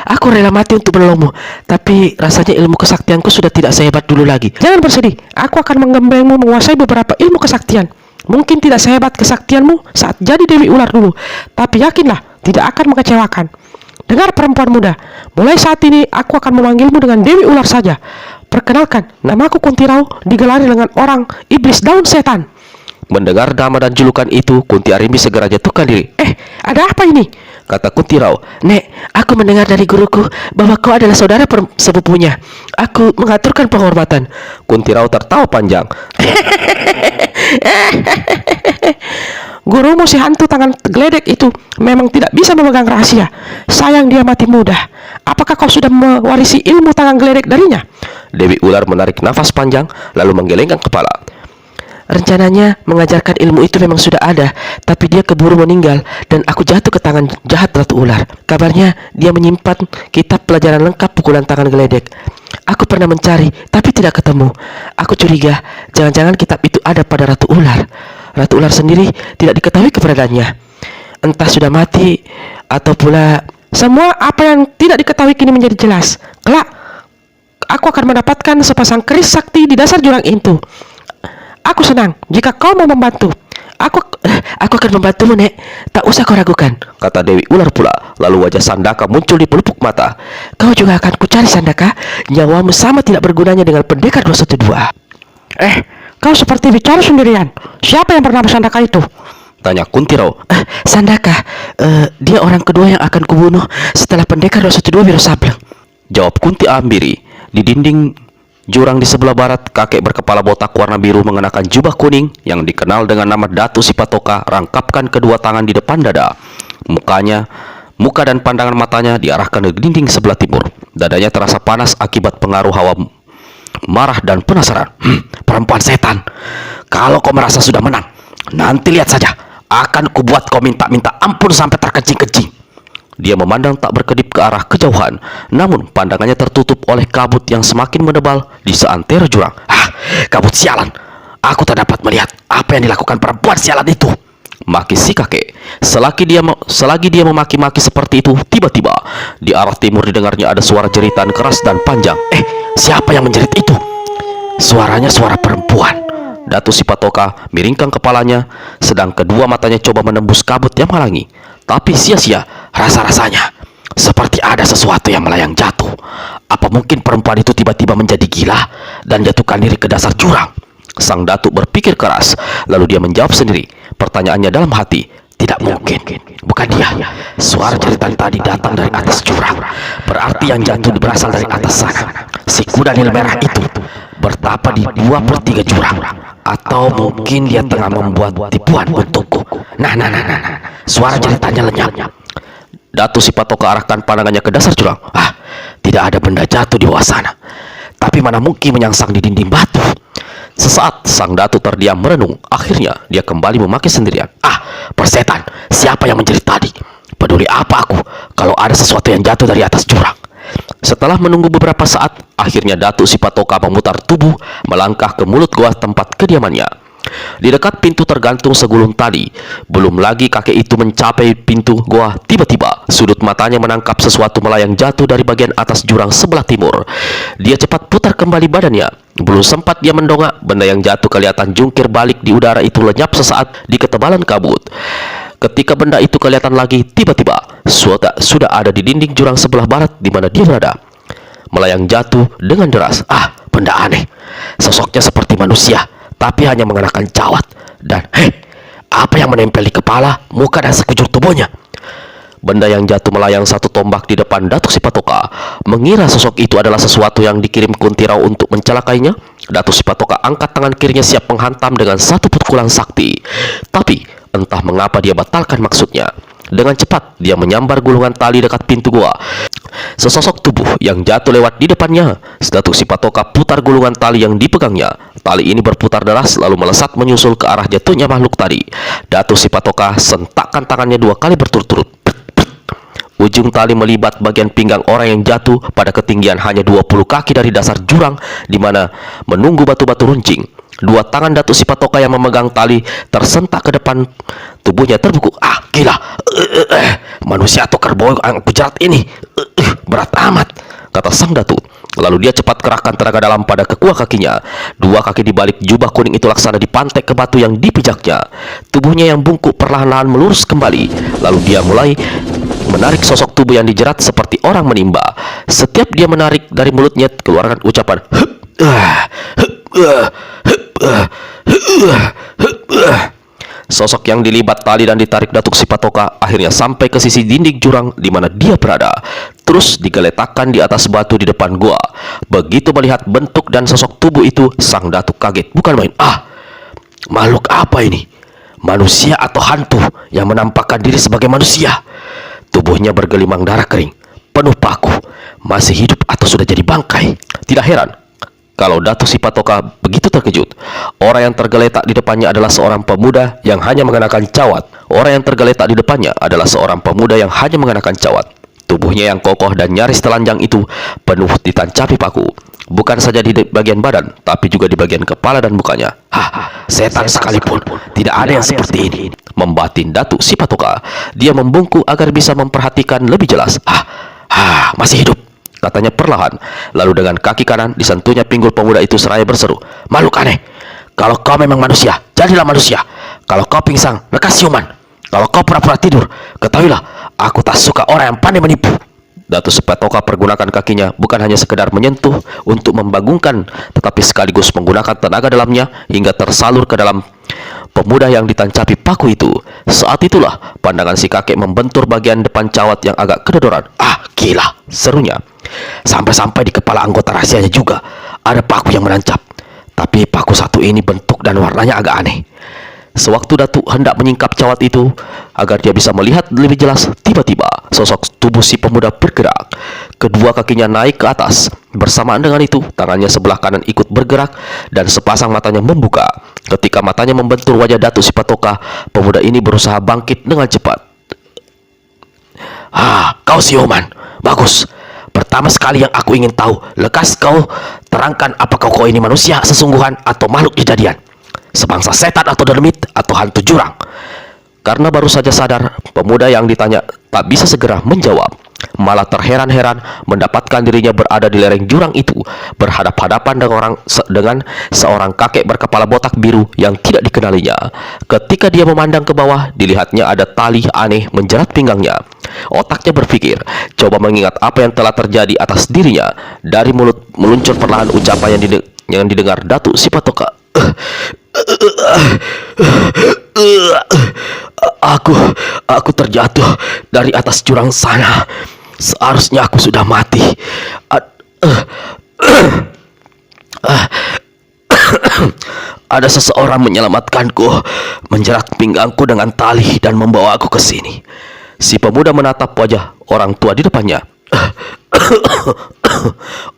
Aku rela mati untuk menolongmu, tapi rasanya ilmu kesaktianku sudah tidak sehebat dulu lagi. Jangan bersedih. Aku akan menggemblengmu menguasai beberapa ilmu kesaktian. Mungkin tidak sehebat kesaktianmu saat jadi Dewi Ular dulu, tapi yakinlah tidak akan mengecewakan. Dengar perempuan muda, mulai saat ini aku akan memanggilmu dengan Dewi Ular saja. Perkenalkan, namaku Kunti Rao, digelari dengan orang iblis daun setan. Mendengar nama dan julukan itu, Kunti Arimbi segera jatuhkan diri. Ada apa ini? Kata Kunti Rao. Nek, aku mendengar dari guruku bahwa kau adalah saudara sepupunya. Aku mengaturkan penghormatan. Kunti Rao tertawa panjang. Gurumu si hantu tangan geledek itu memang tidak bisa memegang rahasia. Sayang dia mati muda. Apakah kau sudah mewarisi ilmu tangan geledek darinya? Dewi Ular menarik nafas panjang lalu menggelengkan kepala. Rencananya mengajarkan ilmu itu memang sudah ada, tapi dia keburu meninggal dan aku jatuh ke tangan jahat Ratu Ular. Kabarnya dia menyimpan kitab pelajaran lengkap pukulan tangan geledek. Aku pernah mencari, tapi tidak ketemu. Aku curiga, jangan-jangan kitab itu ada pada Ratu Ular. Ratu Ular sendiri tidak diketahui keberadaannya. Entah sudah mati, atau pula... Semua apa yang tidak diketahui kini menjadi jelas. Kelak, aku akan mendapatkan sepasang keris sakti di dasar jurang itu. Aku senang jika kau mau membantu. Aku akan membantumu, Nek. Tak usah kau ragukan, kata Dewi Ular pula. Lalu wajah Sandaka muncul di pelupuk mata. Kau juga akan kucari, Sandaka. Nyawamu sama tidak bergunanya dengan pendekar 212. Kau seperti bicara sendirian. Siapa yang bernama Sandaka itu? Tanya Kunti Rao. Sandaka, dia orang kedua yang akan kubunuh setelah pendekar 212 Wiro Sableng, jawab Kunti Ambiri. Di dinding jurang di sebelah barat, kakek berkepala botak warna biru mengenakan jubah kuning yang dikenal dengan nama Datuk Sipatoka rangkapkan kedua tangan di depan dada. Muka dan pandangan matanya diarahkan ke dinding sebelah timur. Dadanya terasa panas akibat pengaruh hawa marah dan penasaran. Perempuan setan, kalau kau merasa sudah menang, nanti lihat saja, akan kubuat kau minta ampun sampai terkencing-kencing. Dia memandang tak berkedip ke arah kejauhan, namun pandangannya tertutup oleh kabut yang semakin menebal di seantero jurang. Kabut sialan, aku tak dapat melihat apa yang dilakukan perempuan sialan itu, maki si kakek. Selagi dia memaki-maki seperti itu, tiba-tiba di arah timur didengarnya ada suara jeritan keras dan panjang. Siapa yang menjerit itu? Suaranya suara perempuan. Datuk Sipatoka miringkan kepalanya, sedang kedua matanya coba menembus kabut yang menghalangi. Tapi sia-sia, rasa-rasanya seperti ada sesuatu yang melayang jatuh. Apa mungkin perempuan itu tiba-tiba menjadi gila dan jatuhkan diri ke dasar jurang? Sang datuk berpikir keras, lalu dia menjawab sendiri. Pertanyaannya dalam hati, tidak mungkin, bukan dia. Suara jeritan tadi datang dari atas jurang. Berarti yang jatuh berasal dari atas sana. Si kuda nil merah itu bertapa di 2/3 jurang. Atau mungkin dia tengah membuat tipuan untukku. Nah, suara jeritannya lenyap. Datuk Sipatoka arahkan pandangannya ke dasar jurang. Tidak ada benda jatuh di bawah sana. Tapi mana mungkin menyangsang di dinding batu. Sesaat sang datu terdiam merenung. Akhirnya dia kembali memakai sendirian. Persetan, siapa yang menjerit tadi? Peduli apa aku kalau ada sesuatu yang jatuh dari atas jurang? Setelah menunggu beberapa saat, akhirnya Datuk Sipatoka memutar tubuh melangkah ke mulut gua tempat kediamannya. Di dekat pintu tergantung segulung tali. Belum lagi kakek itu mencapai pintu gua, tiba-tiba sudut matanya menangkap sesuatu melayang jatuh dari bagian atas jurang sebelah timur. Dia cepat putar kembali badannya. Belum sempat dia mendongak, benda yang jatuh kelihatan jungkir balik di udara itu lenyap sesaat di ketebalan kabut. Ketika benda itu kelihatan lagi, tiba-tiba sudah ada di dinding jurang sebelah barat di mana dia berada. Melayang jatuh dengan deras. Benda aneh. Sosoknya seperti manusia, tapi hanya mengenakan cawat. Dan apa yang menempel di kepala, muka, dan sekujur tubuhnya? Benda yang jatuh melayang satu tombak di depan Datuk Sipatoka. Mengira sosok itu adalah sesuatu yang dikirim Kuntirau untuk mencelakainya, Datuk Sipatoka angkat tangan kirinya siap menghantam dengan satu pukulan sakti. Tapi entah mengapa dia batalkan maksudnya. Dengan cepat dia menyambar gulungan tali dekat pintu gua. Sesosok tubuh yang jatuh lewat di depannya. Datuk Sipatoka putar gulungan tali yang dipegangnya. Tali ini berputar deras lalu melesat menyusul ke arah jatuhnya makhluk tadi. Datuk Sipatoka sentakkan tangannya 2 kali berturut-turut. Ujung tali melibat bagian pinggang orang yang jatuh pada ketinggian hanya 20 kaki dari dasar jurang di mana menunggu batu-batu runcing. 2 tangan Datuk Sipatoka yang memegang tali tersentak ke depan, tubuhnya terbungkuk. Gila. Manusia atau kerbau yang kujerat ini berat amat, kata sang Datuk. Lalu dia cepat kerahkan tenaga dalam pada kekuah kakinya. 2 kaki di balik jubah kuning itu laksana dipantek ke batu yang dipijaknya. Tubuhnya yang bungkuk perlahan-lahan melurus kembali. Lalu dia mulai menarik sosok tubuh yang dijerat seperti orang menimba. Setiap dia menarik, dari mulutnya keluarkan ucapan Sosok yang dilibat tali dan ditarik Datuk Sipatoka akhirnya sampai ke sisi dinding jurang di mana dia berada. Terus digeletakkan di atas batu di depan gua. Begitu melihat bentuk dan sosok tubuh itu, sang Datuk kaget bukan main. Makhluk apa ini? Manusia atau hantu yang menampakkan diri sebagai manusia? Tubuhnya bergelimang darah kering, penuh paku. Masih hidup atau sudah jadi bangkai? Tidak heran kalau Datuk Sipatoka begitu terkejut. Orang yang tergeletak di depannya adalah seorang pemuda yang hanya mengenakan cawat. Orang yang tergeletak di depannya adalah seorang pemuda yang hanya mengenakan cawat. Tubuhnya yang kokoh dan nyaris telanjang itu penuh ditancapi paku. Bukan saja di bagian badan, tapi juga di bagian kepala dan mukanya. Setan sekalipun tidak ada yang seperti ini, membatin Datuk Sipatoka. Dia membungkuk agar bisa memperhatikan lebih jelas. Masih hidup, katanya perlahan. Lalu dengan kaki kanan disentuhnya pinggul pemuda itu seraya berseru, makhluk aneh, kalau kau memang manusia, jadilah manusia. Kalau kau pingsan, lekas siuman. Kalau kau pura-pura tidur, ketahuilah, aku tak suka orang yang pandai menipu. Datuk Sipatoka pergunakan kakinya bukan hanya sekedar menyentuh untuk membangunkan, tetapi sekaligus menggunakan tenaga dalamnya hingga tersalur ke dalam pemuda yang ditancapi paku itu. Saat itulah pandangan si kakek membentur bagian depan cawat yang agak kedodoran. Gila, serunya. Sampai-sampai di kepala anggota rahasianya juga ada paku yang menancap. Tapi paku satu ini bentuk dan warnanya agak aneh. Sewaktu Datuk hendak menyingkap cawat itu agar dia bisa melihat lebih jelas, tiba-tiba sosok tubuh si pemuda bergerak. Kedua kakinya naik ke atas. Bersamaan dengan itu, tangannya sebelah kanan ikut bergerak dan sepasang matanya membuka. Ketika matanya membentur wajah Datuk Sipatoka, pemuda ini berusaha bangkit dengan cepat. Kau siuman. Bagus. Pertama sekali yang aku ingin tahu, lekas kau terangkan apakah kau ini manusia sesungguhan atau makhluk kejadian, sebangsa setan atau dermit atau hantu jurang. Karena baru saja sadar, pemuda yang ditanya tak bisa segera menjawab. Malah terheran-heran mendapatkan dirinya berada di lereng jurang itu, berhadap-hadapan dengan seorang kakek berkepala botak biru yang tidak dikenalinya. Ketika dia memandang ke bawah, dilihatnya ada tali aneh menjerat pinggangnya. Otaknya berpikir, coba mengingat apa yang telah terjadi atas dirinya. Dari mulut meluncur perlahan ucapan yang didengar Datuk Sipatoka. Aku terjatuh dari atas jurang sana. Seharusnya aku sudah mati. Ada seseorang menyelamatkanku, menjerat pinggangku dengan tali dan membawa aku ke sini. Si pemuda menatap wajah orang tua di depannya.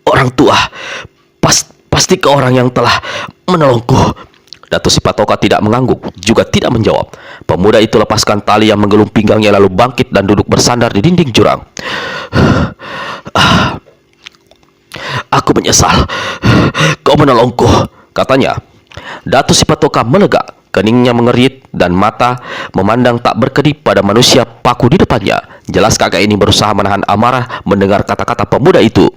Orang tua, pasti ke orang yang telah menolongku. Datuk Sipatoka tidak mengangguk, juga tidak menjawab. Pemuda itu lepaskan tali yang menggelung pinggangnya lalu bangkit dan duduk bersandar di dinding jurang. Aku menyesal. Kau menolongku, katanya. Datuk Sipatoka melegak, keningnya mengerit dan mata memandang tak berkedip pada manusia paku di depannya. Jelas kakak ini berusaha menahan amarah mendengar kata-kata pemuda itu.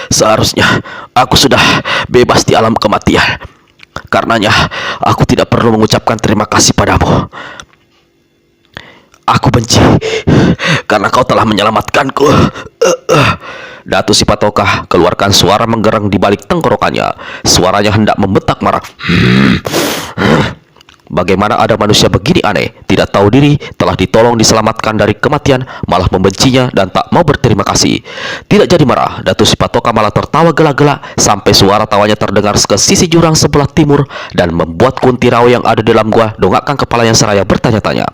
Seharusnya aku sudah bebas di alam kematian. Karenanya aku tidak perlu mengucapkan terima kasih padamu. Aku benci karena kau telah menyelamatkanku. Datuk Sipatoka keluarkan suara menggerang di balik tenggorokannya. Suaranya hendak membetak marah. Bagaimana ada manusia begini aneh, tidak tahu diri, telah ditolong diselamatkan dari kematian, malah membencinya dan tak mau berterima kasih. Tidak jadi marah, Datuk Sipatoka malah tertawa gelak-gelak sampai suara tawanya terdengar ke sisi jurang sebelah timur dan membuat Kunti Rawa yang ada dalam gua dongakkan kepalanya seraya bertanya-tanya.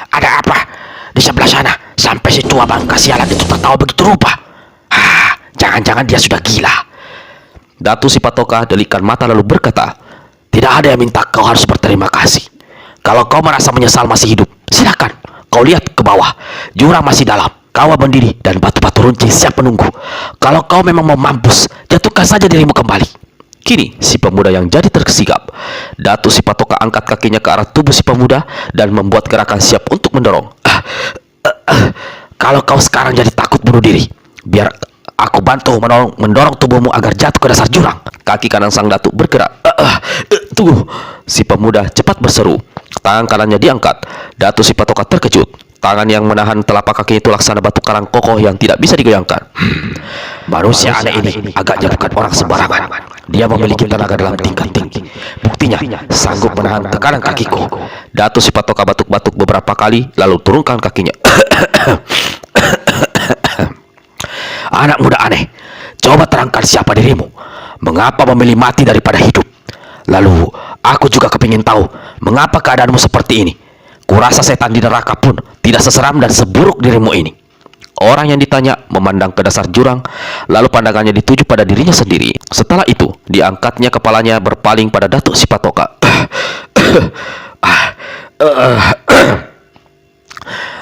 Ada apa di sebelah sana sampai si tua bangka sialan itu tertawa begitu rupa? Jangan-jangan dia sudah gila. Datuk Sipatoka delikan mata lalu berkata, Tidak ada yang minta kau harus berterima kasih. Kalau kau merasa menyesal masih hidup, silakan. Kau lihat ke bawah, jurang masih dalam, kawah berdiri dan batu-batu runcing siap menunggu. Kalau kau memang mau mampus, jatuhkan saja dirimu kembali. Kini si pemuda yang jadi tersigap. Datuk Sipatoka angkat kakinya ke arah tubuh si pemuda dan membuat gerakan siap untuk mendorong. Kalau kau sekarang jadi takut bunuh diri, biar aku bantu mendorong tubuhmu agar jatuh ke dasar jurang. Kaki kanan sang datuk bergerak. Tunggu. Si pemuda cepat berseru. Tangan kanannya diangkat. Datuk Sipatoka terkejut. Tangan yang menahan telapak kaki itu laksana batu karang kokoh yang tidak bisa digoyangkan. Manusia aneh ini agak bukan orang sembarangan. Dia memiliki tenaga dalam tingkat tinggi. Buktinya sanggup menahan tekanan kakiku. Datuk Sipatoka batuk-batuk beberapa kali lalu turunkan kakinya. Anak muda aneh, coba terangkan siapa dirimu. Mengapa memilih mati daripada hidup? Lalu aku juga kepingin tahu mengapa keadaanmu seperti ini. Kurasa setan di neraka pun tidak seseram dan seburuk dirimu ini. Orang yang ditanya memandang ke dasar jurang, lalu pandangannya dituju pada dirinya sendiri. Setelah itu, diangkatnya kepalanya berpaling pada Datuk Sipatoka.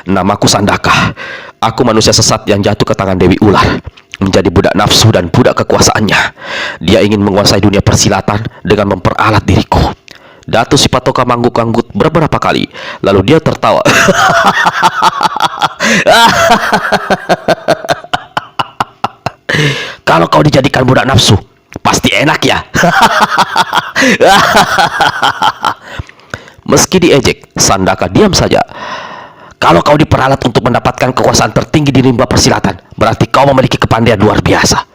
Namaku Sandaka. Aku manusia sesat yang jatuh ke tangan Dewi Ular, menjadi budak nafsu dan budak kekuasaannya. Dia ingin menguasai dunia persilatan dengan memperalat diriku. Datuk Sipatoka mangguk-anggut beberapa kali, lalu dia tertawa. Kalau kau dijadikan budak nafsu, pasti enak ya. Meski diejek, Sandaka diam saja. Kalau kau diperalat untuk mendapatkan kekuasaan tertinggi di rimba persilatan, berarti kau memiliki kepandaian luar biasa.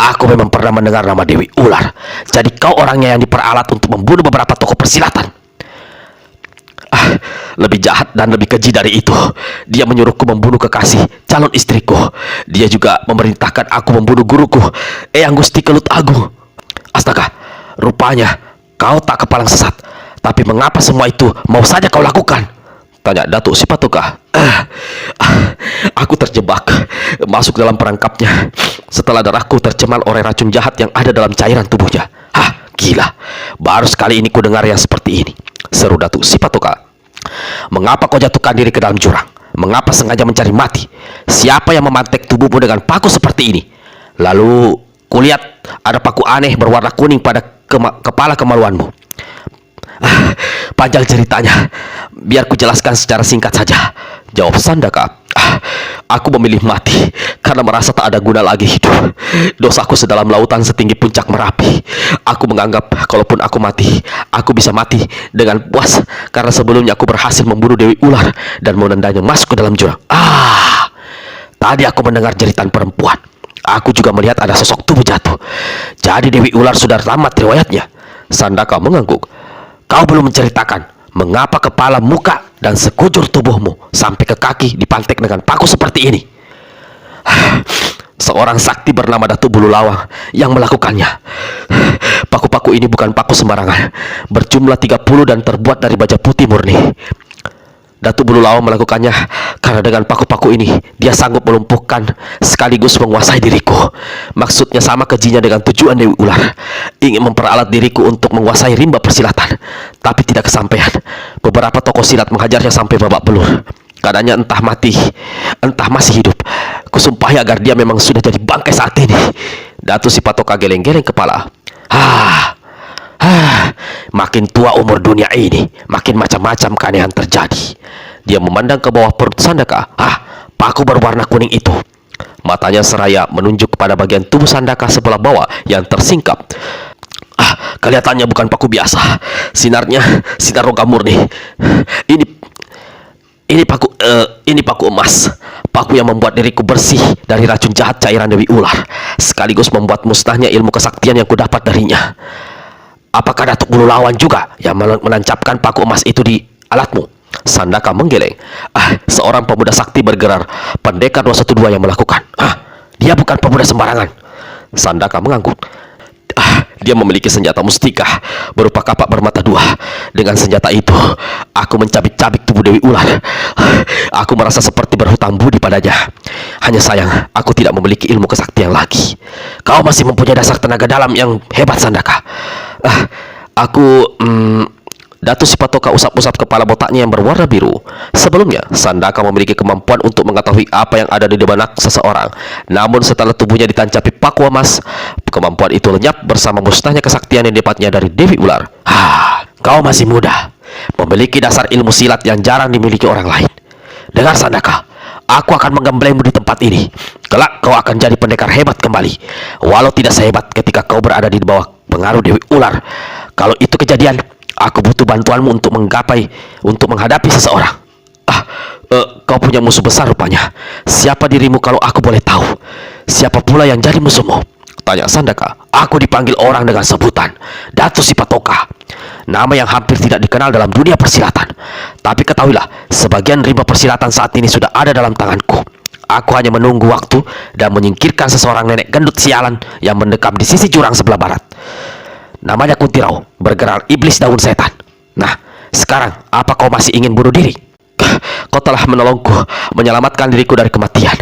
Aku memang pernah mendengar nama Dewi Ular. Jadi kau orangnya yang diperalat untuk membunuh beberapa tokoh persilatan. Lebih jahat dan lebih keji dari itu. Dia menyuruhku membunuh kekasih calon istriku. Dia juga memerintahkan aku membunuh guruku, Eyang Gusti Kelut Agung. Astaga, rupanya kau tak kepalang sesat. Tapi mengapa semua itu mau saja kau lakukan? Tanya Datuk Sipatoka. Aku terjebak, masuk dalam perangkapnya. Setelah darahku tercemar oleh racun jahat yang ada dalam cairan tubuhnya. Gila, baru sekali ini ku dengar yang seperti ini, seru Datuk Sipatoka. Mengapa kau jatuhkan diri ke dalam jurang? Mengapa sengaja mencari mati? Siapa yang memantek tubuhmu dengan paku seperti ini? Lalu kulihat ada paku aneh berwarna kuning pada kepala kemaluanmu. Panjang ceritanya, biar ku jelaskan secara singkat saja, jawab Sandaka. Aku memilih mati karena merasa tak ada guna lagi hidup. Dosaku sedalam lautan setinggi puncak Merapi. Aku menganggap kalaupun aku mati, aku bisa mati dengan puas karena sebelumnya aku berhasil membunuh Dewi Ular dan menendangnya masuk ke dalam jurang. Tadi aku mendengar jeritan perempuan. Aku juga melihat ada sosok tubuh jatuh. Jadi Dewi Ular sudah tamat riwayatnya. Sandaka mengangguk. Kau belum menceritakan mengapa kepala, muka, dan sekujur tubuhmu sampai ke kaki dipantek dengan paku seperti ini. Seorang sakti bernama Datuk Bulu Lawang yang melakukannya. Paku-paku paku ini bukan paku sembarangan, berjumlah 30 dan terbuat dari baja putih murni. Datuk Bulu Lawang melakukannya karena dengan paku-paku ini dia sanggup melumpuhkan sekaligus menguasai diriku. Maksudnya sama kejinya dengan tujuan Dewi Ular, ingin memperalat diriku untuk menguasai rimba persilatan, tapi tidak kesampaian. Beberapa tokoh silat menghajarnya sampai babak belur. Keadaannya entah mati, entah masih hidup. Kusumpahi agar dia memang sudah jadi bangkai saat ini. Datuk Sipatoka geleng-geleng kepala. Makin tua umur dunia ini, makin macam-macam keanehan terjadi. Dia memandang ke bawah perut Sandaka. Paku berwarna kuning itu. Matanya seraya menunjuk kepada bagian tubuh Sandaka sebelah bawah yang tersingkap. Kelihatannya bukan paku biasa. Sinarnya sinar logam murni. Ini paku emas. Paku yang membuat diriku bersih dari racun jahat cairan Dewi Ular, sekaligus membuat musnahnya ilmu kesaktian yang kudapat darinya. Apakah Datuk Bulu Lawang juga yang menancapkan paku emas itu di alatmu? Sandaka menggeleng. Seorang pemuda sakti bergerak, pendekar 212 yang melakukan. Dia bukan pemuda sembarangan. Sandaka mengangguk. Dia memiliki senjata mustika berupa kapak bermata dua. Dengan senjata itu, aku mencabik-cabik tubuh Dewi Ular. Aku merasa seperti berhutang budi padanya. Hanya sayang, aku tidak memiliki ilmu kesaktian lagi. Kau masih mempunyai dasar tenaga dalam yang hebat, Sandaka. Datuk Sipatoka usap-usap kepala botaknya yang berwarna biru. Sebelumnya, Sandaka memiliki kemampuan untuk mengetahui apa yang ada di benak seseorang. Namun setelah tubuhnya ditancapi paku emas, kemampuan itu lenyap bersama musnahnya kesaktian yang dapatnya dari Dewi Ular. Kau masih muda, memiliki dasar ilmu silat yang jarang dimiliki orang lain. Dengar, Sandaka, aku akan menggemblengmu di tempat ini. Kelak kau akan jadi pendekar hebat kembali, walau tidak sehebat ketika kau berada di bawah pengaruh Dewi Ular. Kalau itu kejadian, aku butuh bantuanmu untuk menghadapi seseorang. Kau punya musuh besar rupanya. Siapa dirimu kalau aku boleh tahu? Siapa pula yang jadi musuhmu? Tanya Sandaka. Aku dipanggil orang dengan sebutan Datuk Sipatoka, nama yang hampir tidak dikenal dalam dunia persilatan. Tapi ketahuilah, sebagian rimba persilatan saat ini sudah ada dalam tanganku. Aku hanya menunggu waktu dan menyingkirkan seseorang nenek gendut sialan yang mendekam di sisi jurang sebelah barat. Namanya Kuntirau, bergerak iblis daun setan. Nah, sekarang apa kau masih ingin bunuh diri? Kau telah menolongku, menyelamatkan diriku dari kematian.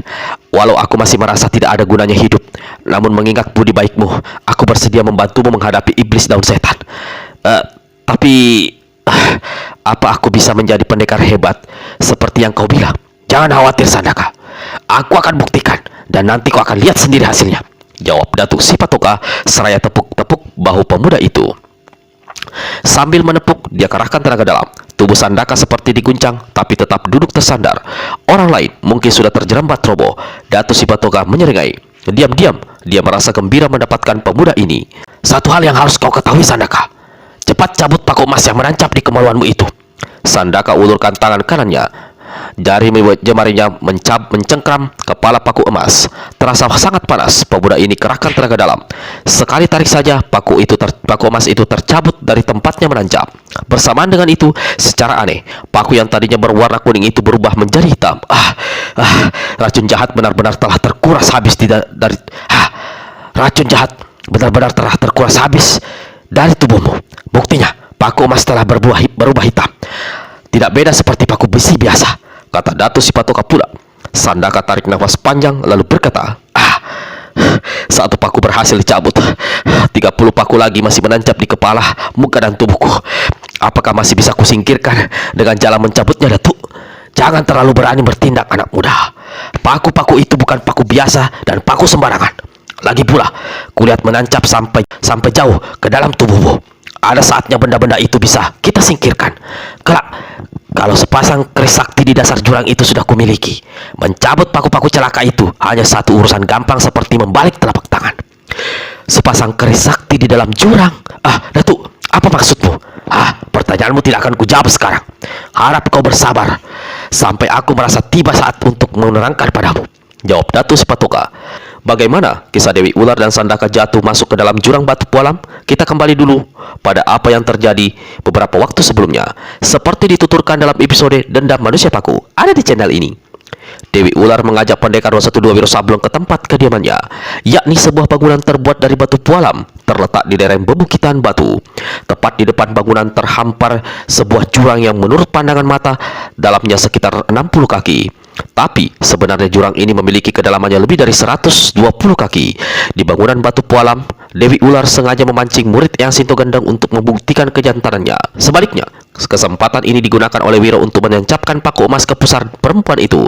Walau aku masih merasa tidak ada gunanya hidup, namun mengingat budi baikmu, aku bersedia membantumu menghadapi iblis daun setan. Tapi apa aku bisa menjadi pendekar hebat seperti yang kau bilang? Jangan khawatir, Sandaka. Aku akan buktikan, dan nanti kau akan lihat sendiri hasilnya, jawab Datuk Sipatoka seraya tepuk-tepuk bahu pemuda itu. Sambil menepuk, dia kerahkan tenaga dalam. Tubuh Sandaka seperti diguncang, tapi tetap duduk tersandar. Orang lain mungkin sudah terjerembat roboh. Datuk Sipatoka menyeringai. Diam-diam, dia merasa gembira mendapatkan pemuda ini. Satu hal yang harus kau ketahui, Sandaka. Cepat cabut paku emas yang menancap di kemaluanmu itu. Sandaka ulurkan tangan kanannya. Jari jemarinya mencengkram kepala paku emas. Terasa sangat panas. Pemuda ini kerahkan tenaga dalam. Sekali tarik saja, paku emas itu tercabut dari tempatnya menancap. Bersamaan dengan itu, secara aneh, paku yang tadinya berwarna kuning itu berubah menjadi hitam. Racun jahat benar-benar telah terkuras habis racun jahat benar-benar telah terkuras habis dari tubuhmu. Buktinya, paku emas telah berubah hitam. Tidak beda seperti paku besi biasa, kata Datuk Sipatoka pula. Sandaka tarik nafas panjang lalu berkata, satu paku berhasil dicabut. 30 paku lagi masih menancap di kepala, muka dan tubuhku. Apakah masih bisa kusingkirkan dengan jalan mencabutnya, Datuk? Jangan terlalu berani bertindak, anak muda. Paku-paku itu bukan paku biasa dan paku sembarangan. Lagi pula, kulihat menancap sampai jauh ke dalam tubuhmu. Ada saatnya benda-benda itu bisa kita singkirkan. Kelak, kalau sepasang keris sakti di dasar jurang itu sudah kumiliki, mencabut paku-paku celaka itu hanya satu urusan gampang seperti membalik telapak tangan. Sepasang keris sakti di dalam jurang? Datuk, apa maksudmu? Pertanyaanmu tidak akan kujawab sekarang. Harap kau bersabar sampai aku merasa tiba saat untuk menerangkan padamu, jawab Datuk Sipatoka. Bagaimana kisah Dewi Ular dan Sandaka jatuh masuk ke dalam jurang batu pualam? Kita kembali dulu pada apa yang terjadi beberapa waktu sebelumnya. Seperti dituturkan dalam episode Dendam Manusia Paku, ada di channel ini. Dewi Ular mengajak pendekar 212 Wiro Sableng ke tempat kediamannya, yakni sebuah bangunan terbuat dari batu pualam. terletak di lereng bebukitan batu. Tepat di depan bangunan terhampar sebuah jurang yang menurut pandangan mata dalamnya sekitar 60 kaki. Tapi sebenarnya jurang ini memiliki kedalamannya lebih dari 120 kaki. Di bangunan batu pualam, Dewi Ular sengaja memancing murid Eyang Sinto Gendeng untuk membuktikan kejantanannya. Sebaliknya, kesempatan ini digunakan oleh Wiro untuk menancapkan paku emas ke pusar perempuan itu.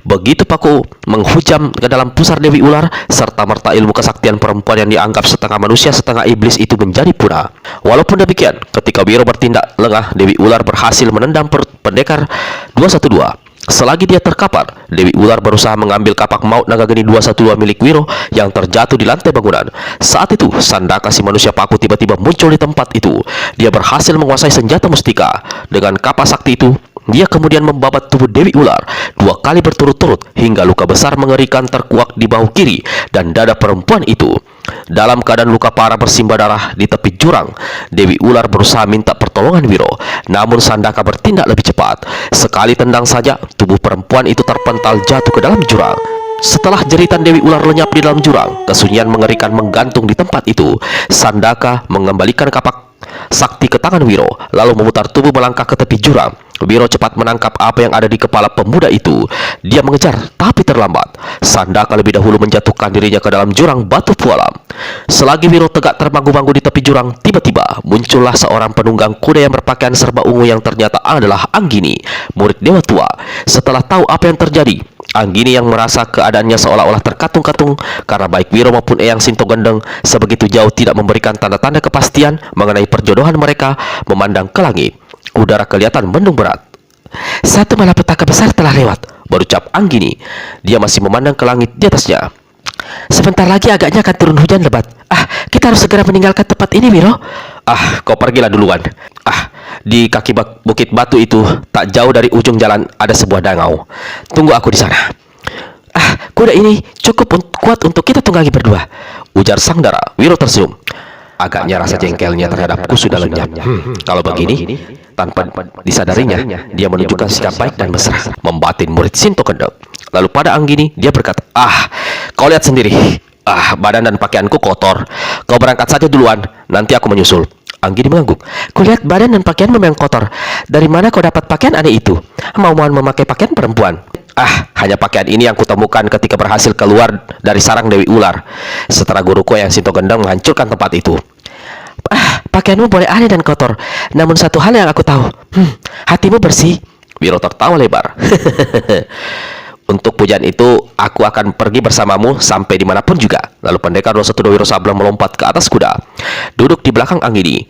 Begitu paku menghujam ke dalam pusar Dewi Ular, serta merta ilmu kesaktian perempuan yang dianggap setengah manusia setengah iblis itu menjadi punah. Walaupun demikian, ketika Wiro bertindak lengah, Dewi Ular berhasil menendang perut pendekar 212. Selagi dia terkapar, Dewi Ular berusaha mengambil kapak maut naga geni 212 milik Wiro yang terjatuh di lantai bangunan. Saat itu, Sandaka si manusia paku tiba-tiba muncul di tempat itu. Dia berhasil menguasai senjata mustika. Dengan kapak sakti itu, dia kemudian membabat tubuh Dewi Ular 2 kali berturut-turut hingga luka besar mengerikan terkuak di bahu kiri dan dada perempuan itu. Dalam keadaan luka parah bersimbah darah di tepi jurang, Dewi Ular berusaha minta pertolongan Wiro. Namun Sandaka bertindak lebih cepat. Sekali tendang saja, tubuh perempuan itu terpental jatuh ke dalam jurang. Setelah jeritan Dewi Ular lenyap di dalam jurang, kesunyian mengerikan menggantung di tempat itu. Sandaka mengembalikan kapak sakti ke tangan Wiro, lalu memutar tubuh melangkah ke tepi jurang. Wiro cepat menangkap apa yang ada di kepala pemuda itu. Dia mengejar, tapi terlambat. Sandaka lebih dahulu menjatuhkan dirinya ke dalam jurang batu pualam. Selagi Wiro tegak termanggu-manggu di tepi jurang, tiba-tiba muncullah seorang penunggang kuda yang berpakaian serba ungu yang ternyata adalah Anggini, murid Dewa Tua. Setelah tahu apa yang terjadi, Anggini yang merasa keadaannya seolah-olah terkatung-katung karena baik Wiro maupun Eyang Sinto Gendeng sebegitu jauh tidak memberikan tanda-tanda kepastian mengenai perjodohan mereka, memandang ke langit. Udara kelihatan mendung berat. Satu malapetaka besar telah lewat, berucap Anggini. Dia masih memandang ke langit di atasnya. Sebentar lagi agaknya akan turun hujan lebat. Kita harus segera meninggalkan tempat ini, Wiro. Kau pergilah duluan. Di kaki bukit batu itu, tak jauh dari ujung jalan ada sebuah danau. Tunggu aku di sana. Kuda ini cukup kuat untuk kita tunggangi berdua, ujar sang dara. Wiro tersenyum. Agaknya rasa jengkelnya terhadapku sudah lenyap. Kalau begini, tanpa disadarinya, dia menunjukkan sikap baik dan mesra, membatin murid Sinto Gendeng. Lalu pada Anggini, dia berkata, kau lihat sendiri. Badan dan pakaianku kotor. Kau berangkat saja duluan, nanti aku menyusul. Anggini mengangguk. Kulihat badan dan pakaian memang kotor. Dari mana kau dapat pakaian aneh itu? Mau-mauan memakai pakaian perempuan? Hanya pakaian ini yang kutemukan ketika berhasil keluar dari sarang Dewi Ular setelah guruku Eyang Sinto Gendeng menghancurkan tempat itu. Pakaianmu boleh aneh dan kotor, namun satu hal yang aku tahu, hatimu bersih. Wiro tertawa lebar. Untuk pujian itu, aku akan pergi bersamamu sampai dimanapun juga. Lalu pendekar 212 Wiro Sableng melompat ke atas kuda, duduk di belakang Anggini.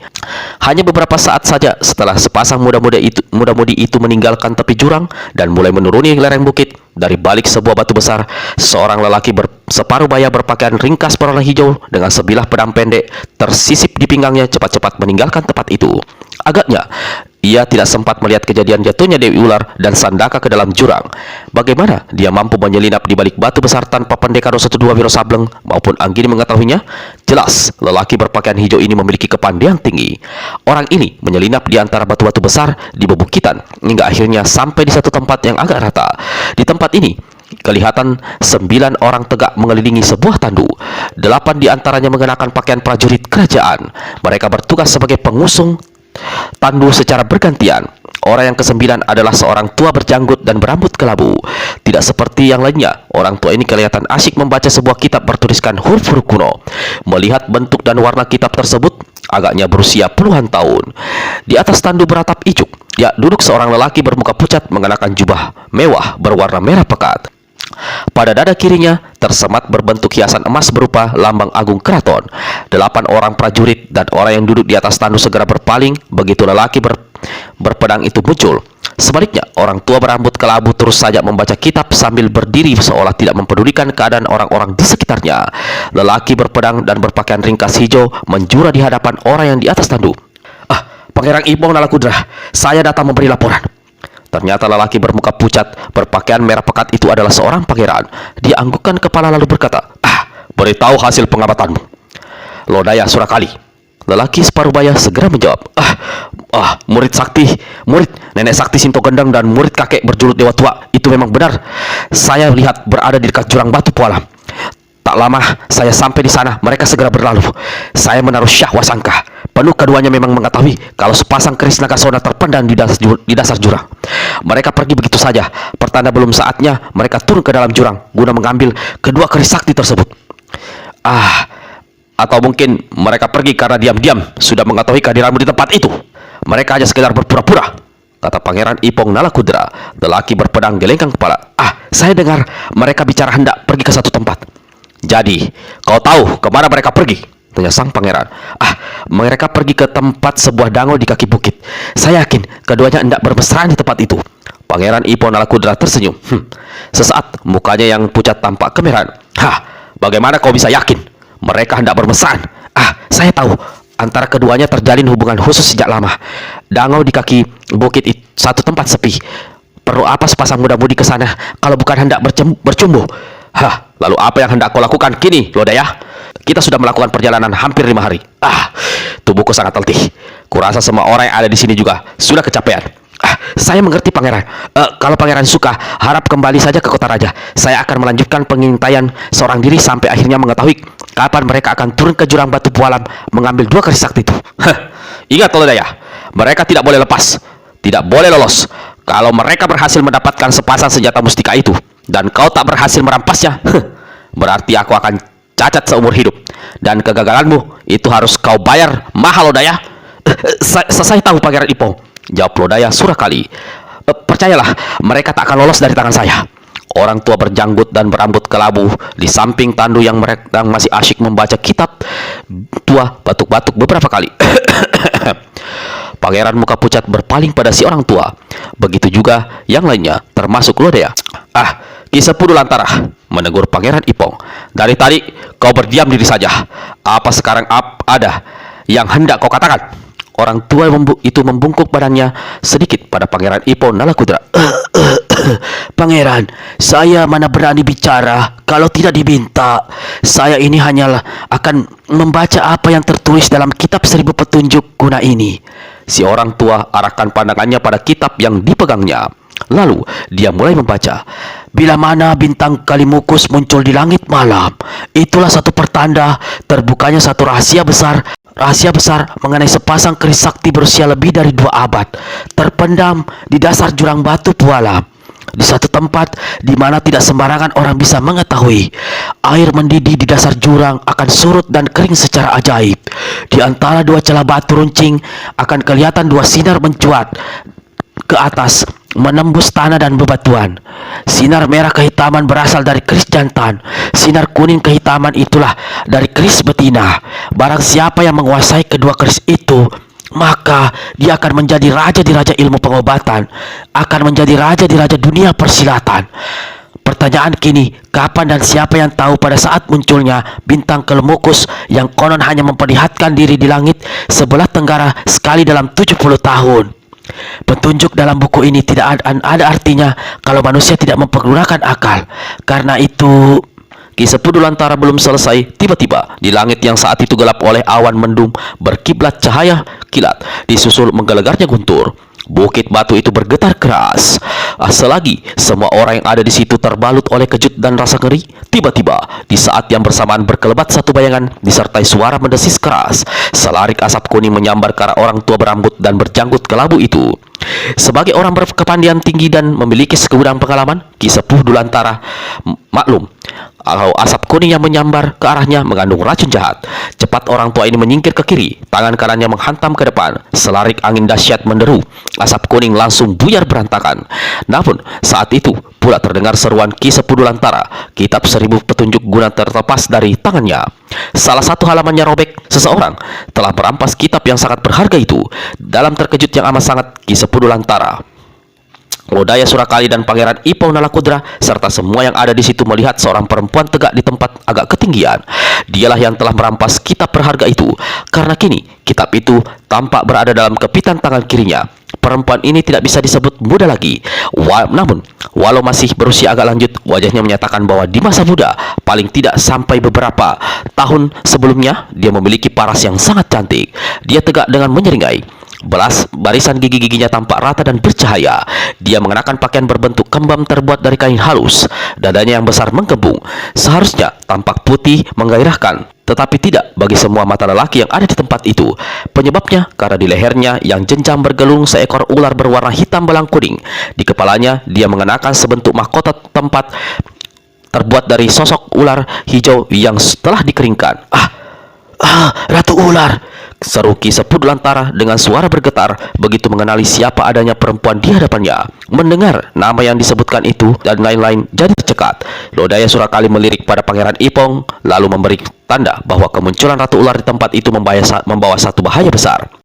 Hanya beberapa saat saja setelah sepasang muda-mudi itu meninggalkan tepi jurang dan mulai menuruni lereng bukit, dari balik sebuah batu besar, seorang lelaki separuh baya berpakaian ringkas berwarna hijau dengan sebilah pedang pendek tersisip di pinggangnya cepat-cepat meninggalkan tempat itu. Agaknya ia tidak sempat melihat kejadian jatuhnya Dewi Ular dan Sandaka ke dalam jurang. Bagaimana dia mampu menyelinap di balik batu besar tanpa pendekar 212 Wiro Sableng maupun Anggini mengetahuinya? Jelas, lelaki berpakaian hijau ini memiliki kepandaian tinggi. Orang ini menyelinap di antara batu-batu besar di bebukitan hingga akhirnya sampai di satu tempat yang agak rata. Di tempat ini kelihatan 9 orang tegak mengelilingi sebuah tandu. 8 di antaranya mengenakan pakaian prajurit kerajaan. Mereka bertugas sebagai pengusung tandu secara bergantian. Orang yang ke-9 adalah seorang tua berjanggut dan berambut kelabu. Tidak seperti yang lainnya, orang tua ini kelihatan asyik membaca sebuah kitab bertuliskan huruf-huruf kuno. Melihat bentuk dan warna kitab tersebut, agaknya berusia puluhan tahun. Di atas tandu beratap icuk, duduk seorang lelaki bermuka pucat mengenakan jubah mewah berwarna merah pekat. Pada dada kirinya tersemat berbentuk hiasan emas berupa lambang agung keraton. 8 orang prajurit dan orang yang duduk di atas tandu segera berpaling begitu lelaki berpedang itu muncul. Sebaliknya, orang tua berambut kelabu terus saja membaca kitab sambil berdiri seolah tidak mempedulikan keadaan orang-orang di sekitarnya. Lelaki berpedang dan berpakaian ringkas hijau menjura di hadapan orang yang di atas tandu. Pangeran Ibong Nalakudra, saya datang memberi laporan. Ternyata lelaki bermuka pucat berpakaian merah pekat itu adalah seorang pangeran. Dia anggukkan kepala lalu berkata, beritahu hasil pengamatanmu. Lodaya Surakali. Lelaki separuh baya segera menjawab, murid nenek sakti Sinto Gendeng dan murid kakek berjuluk Dewa Tua. Itu memang benar. Saya lihat berada di dekat jurang batu pualam. Tak lama saya sampai di sana, mereka segera berlalu. Saya menaruh syah wasangka. Penuh keduanya memang mengetahui kalau sepasang keris nagasona terpendam di dasar jurang. Mereka pergi begitu saja. Pertanda belum saatnya mereka turun ke dalam jurang guna mengambil kedua keris sakti tersebut. Atau mungkin mereka pergi karena diam-diam sudah mengetahui kehadiranmu di tempat itu. Mereka hanya sekedar berpura-pura, kata Pangeran Ipong Nalakudra. Lelaki berpedang gelenggang kepala. Saya dengar mereka bicara hendak pergi ke satu tempat. Jadi, kau tahu kemana mereka pergi? Tanya sang pangeran. Mereka pergi ke tempat sebuah danau di kaki bukit. Saya yakin keduanya hendak bermesraan di tempat itu. Pangeran Ipong Nalakudra tersenyum. Sesaat mukanya yang pucat tampak kemerahan. Bagaimana kau bisa yakin mereka hendak bermesraan? Saya tahu antara keduanya terjalin hubungan khusus sejak lama. Danau di kaki bukit itu satu tempat sepi. Perlu apa sepasang muda-mudi ke sana kalau bukan hendak bercumbu? Lalu apa yang hendak kau lakukan kini, Lodaya? Kita sudah melakukan perjalanan hampir 5 hari. Tubuhku sangat letih. Kurasa semua orang yang ada di sini juga sudah kecapean. Saya mengerti, Pangeran. Kalau Pangeran suka, harap kembali saja ke kota raja. Saya akan melanjutkan pengintaian seorang diri sampai akhirnya mengetahui kapan mereka akan turun ke jurang batu pualam mengambil dua keris sakti itu. Ingat, Lodaya, mereka tidak boleh lepas, tidak boleh lolos. Kalau mereka berhasil mendapatkan sepasang senjata mustika itu dan kau tak berhasil merampasnya, berarti aku akan cacat seumur hidup. Dan kegagalanmu itu harus kau bayar mahal, Lodaya. Saya tahu, Pangeran Ipong, jawab Lodaya Surakali. Percayalah, mereka tak akan lolos dari tangan saya. Orang tua berjanggut dan berambut kelabu di samping tandu yang mereka masih asyik membaca kitab tua batuk-batuk beberapa kali. Pangeran muka pucat berpaling pada si orang tua. Begitu juga yang lainnya, termasuk Lodaya. Ki Sepudu Lantara, menegur Pangeran Ipong. Dari tadi kau berdiam diri saja. Apa sekarang ada yang hendak kau katakan? Orang tua itu membungkuk badannya sedikit pada Pangeran Ipong Nalakudra. Pangeran, saya mana berani bicara kalau tidak diminta. Saya ini hanyalah akan membaca apa yang tertulis dalam kitab 1000 petunjuk guna ini. Si orang tua arahkan pandangannya pada kitab yang dipegangnya. Lalu dia mulai membaca. Bila mana bintang Kalimukus muncul di langit malam, itulah satu pertanda terbukanya satu rahasia besar mengenai sepasang keris sakti berusia lebih dari 2 abad terpendam di dasar jurang batu pualam, di satu tempat di mana tidak sembarangan orang bisa mengetahui. Air mendidih di dasar jurang akan surut dan kering secara ajaib. Di antara 2 celah batu runcing akan kelihatan 2 sinar mencuat ke atas, menembus tanah dan bebatuan. Sinar merah kehitaman berasal dari keris jantan. Sinar kuning kehitaman itulah dari keris betina. Barang siapa yang menguasai kedua keris itu, maka dia akan menjadi raja di raja ilmu pengobatan, akan menjadi raja di raja dunia persilatan. Pertanyaan kini, kapan dan siapa yang tahu pada saat munculnya bintang Kalimukus yang konon hanya memperlihatkan diri di langit sebelah tenggara sekali dalam 70 tahun. Petunjuk dalam buku ini tidak ada artinya kalau manusia tidak mempergunakan akal. Karena itu, Ki Sepudu Lantara belum selesai. Tiba-tiba di langit yang saat itu gelap oleh awan mendung berkiblat cahaya kilat, disusul menggelegarnya guntur. Bukit batu itu bergetar keras. Selagi semua orang yang ada di situ terbalut oleh kejut dan rasa ngeri, tiba-tiba di saat yang bersamaan berkelebat satu bayangan disertai suara mendesis keras. Selarik asap kuning menyambar ke arah orang tua berambut dan berjanggut kelabu itu. Sebagai orang berkepandian tinggi dan memiliki segudang pengalaman, Ki Sepudu Lantara maklum kalau asap kuning yang menyambar ke arahnya mengandung racun jahat. Cepat orang tua ini menyingkir ke kiri, tangan kanannya menghantam ke depan. Selarik angin dahsyat menderu, asap kuning langsung buyar berantakan. Namun saat itu pula terdengar seruan Ki Sepudu Lantara. Kitab 1000 petunjuk guna terlepas dari tangannya. Salah satu halamannya robek. Seseorang telah merampas kitab yang sangat berharga itu. Dalam terkejut yang amat sangat, Ki Sepudu Lantara, Lodaya Surakali dan Pangeran Ipong Nalakudra serta semua yang ada di situ melihat seorang perempuan tegak di tempat agak ketinggian. Dialah yang telah merampas kitab berharga itu, karena kini kitab itu tampak berada dalam kepitan tangan kirinya. Perempuan ini tidak bisa disebut muda lagi. Namun walau masih berusia agak lanjut, wajahnya menyatakan bahwa di masa muda, paling tidak sampai beberapa tahun sebelumnya, dia memiliki paras yang sangat cantik. Dia tegak dengan menyeringai. barisan gigi-giginya tampak rata dan bercahaya. Dia mengenakan pakaian berbentuk kembam terbuat dari kain halus. Dadanya yang besar menggembung. Seharusnya tampak putih menggairahkan, tetapi tidak bagi semua mata lelaki yang ada di tempat itu. Penyebabnya karena di lehernya yang jenjang bergelung seekor ular berwarna hitam belang kuning. Di kepalanya dia mengenakan sebentuk mahkota tempat terbuat dari sosok ular hijau yang setelah dikeringkan. Ratu Ular, seru Ki Sepu Belantara dengan suara bergetar begitu mengenali siapa adanya perempuan di hadapannya. Mendengar nama yang disebutkan itu dan lain-lain jadi tercekat. Lodaya Surakali melirik pada Pangeran Ipong lalu memberi tanda bahwa kemunculan Ratu Ular di tempat itu membawa satu bahaya besar.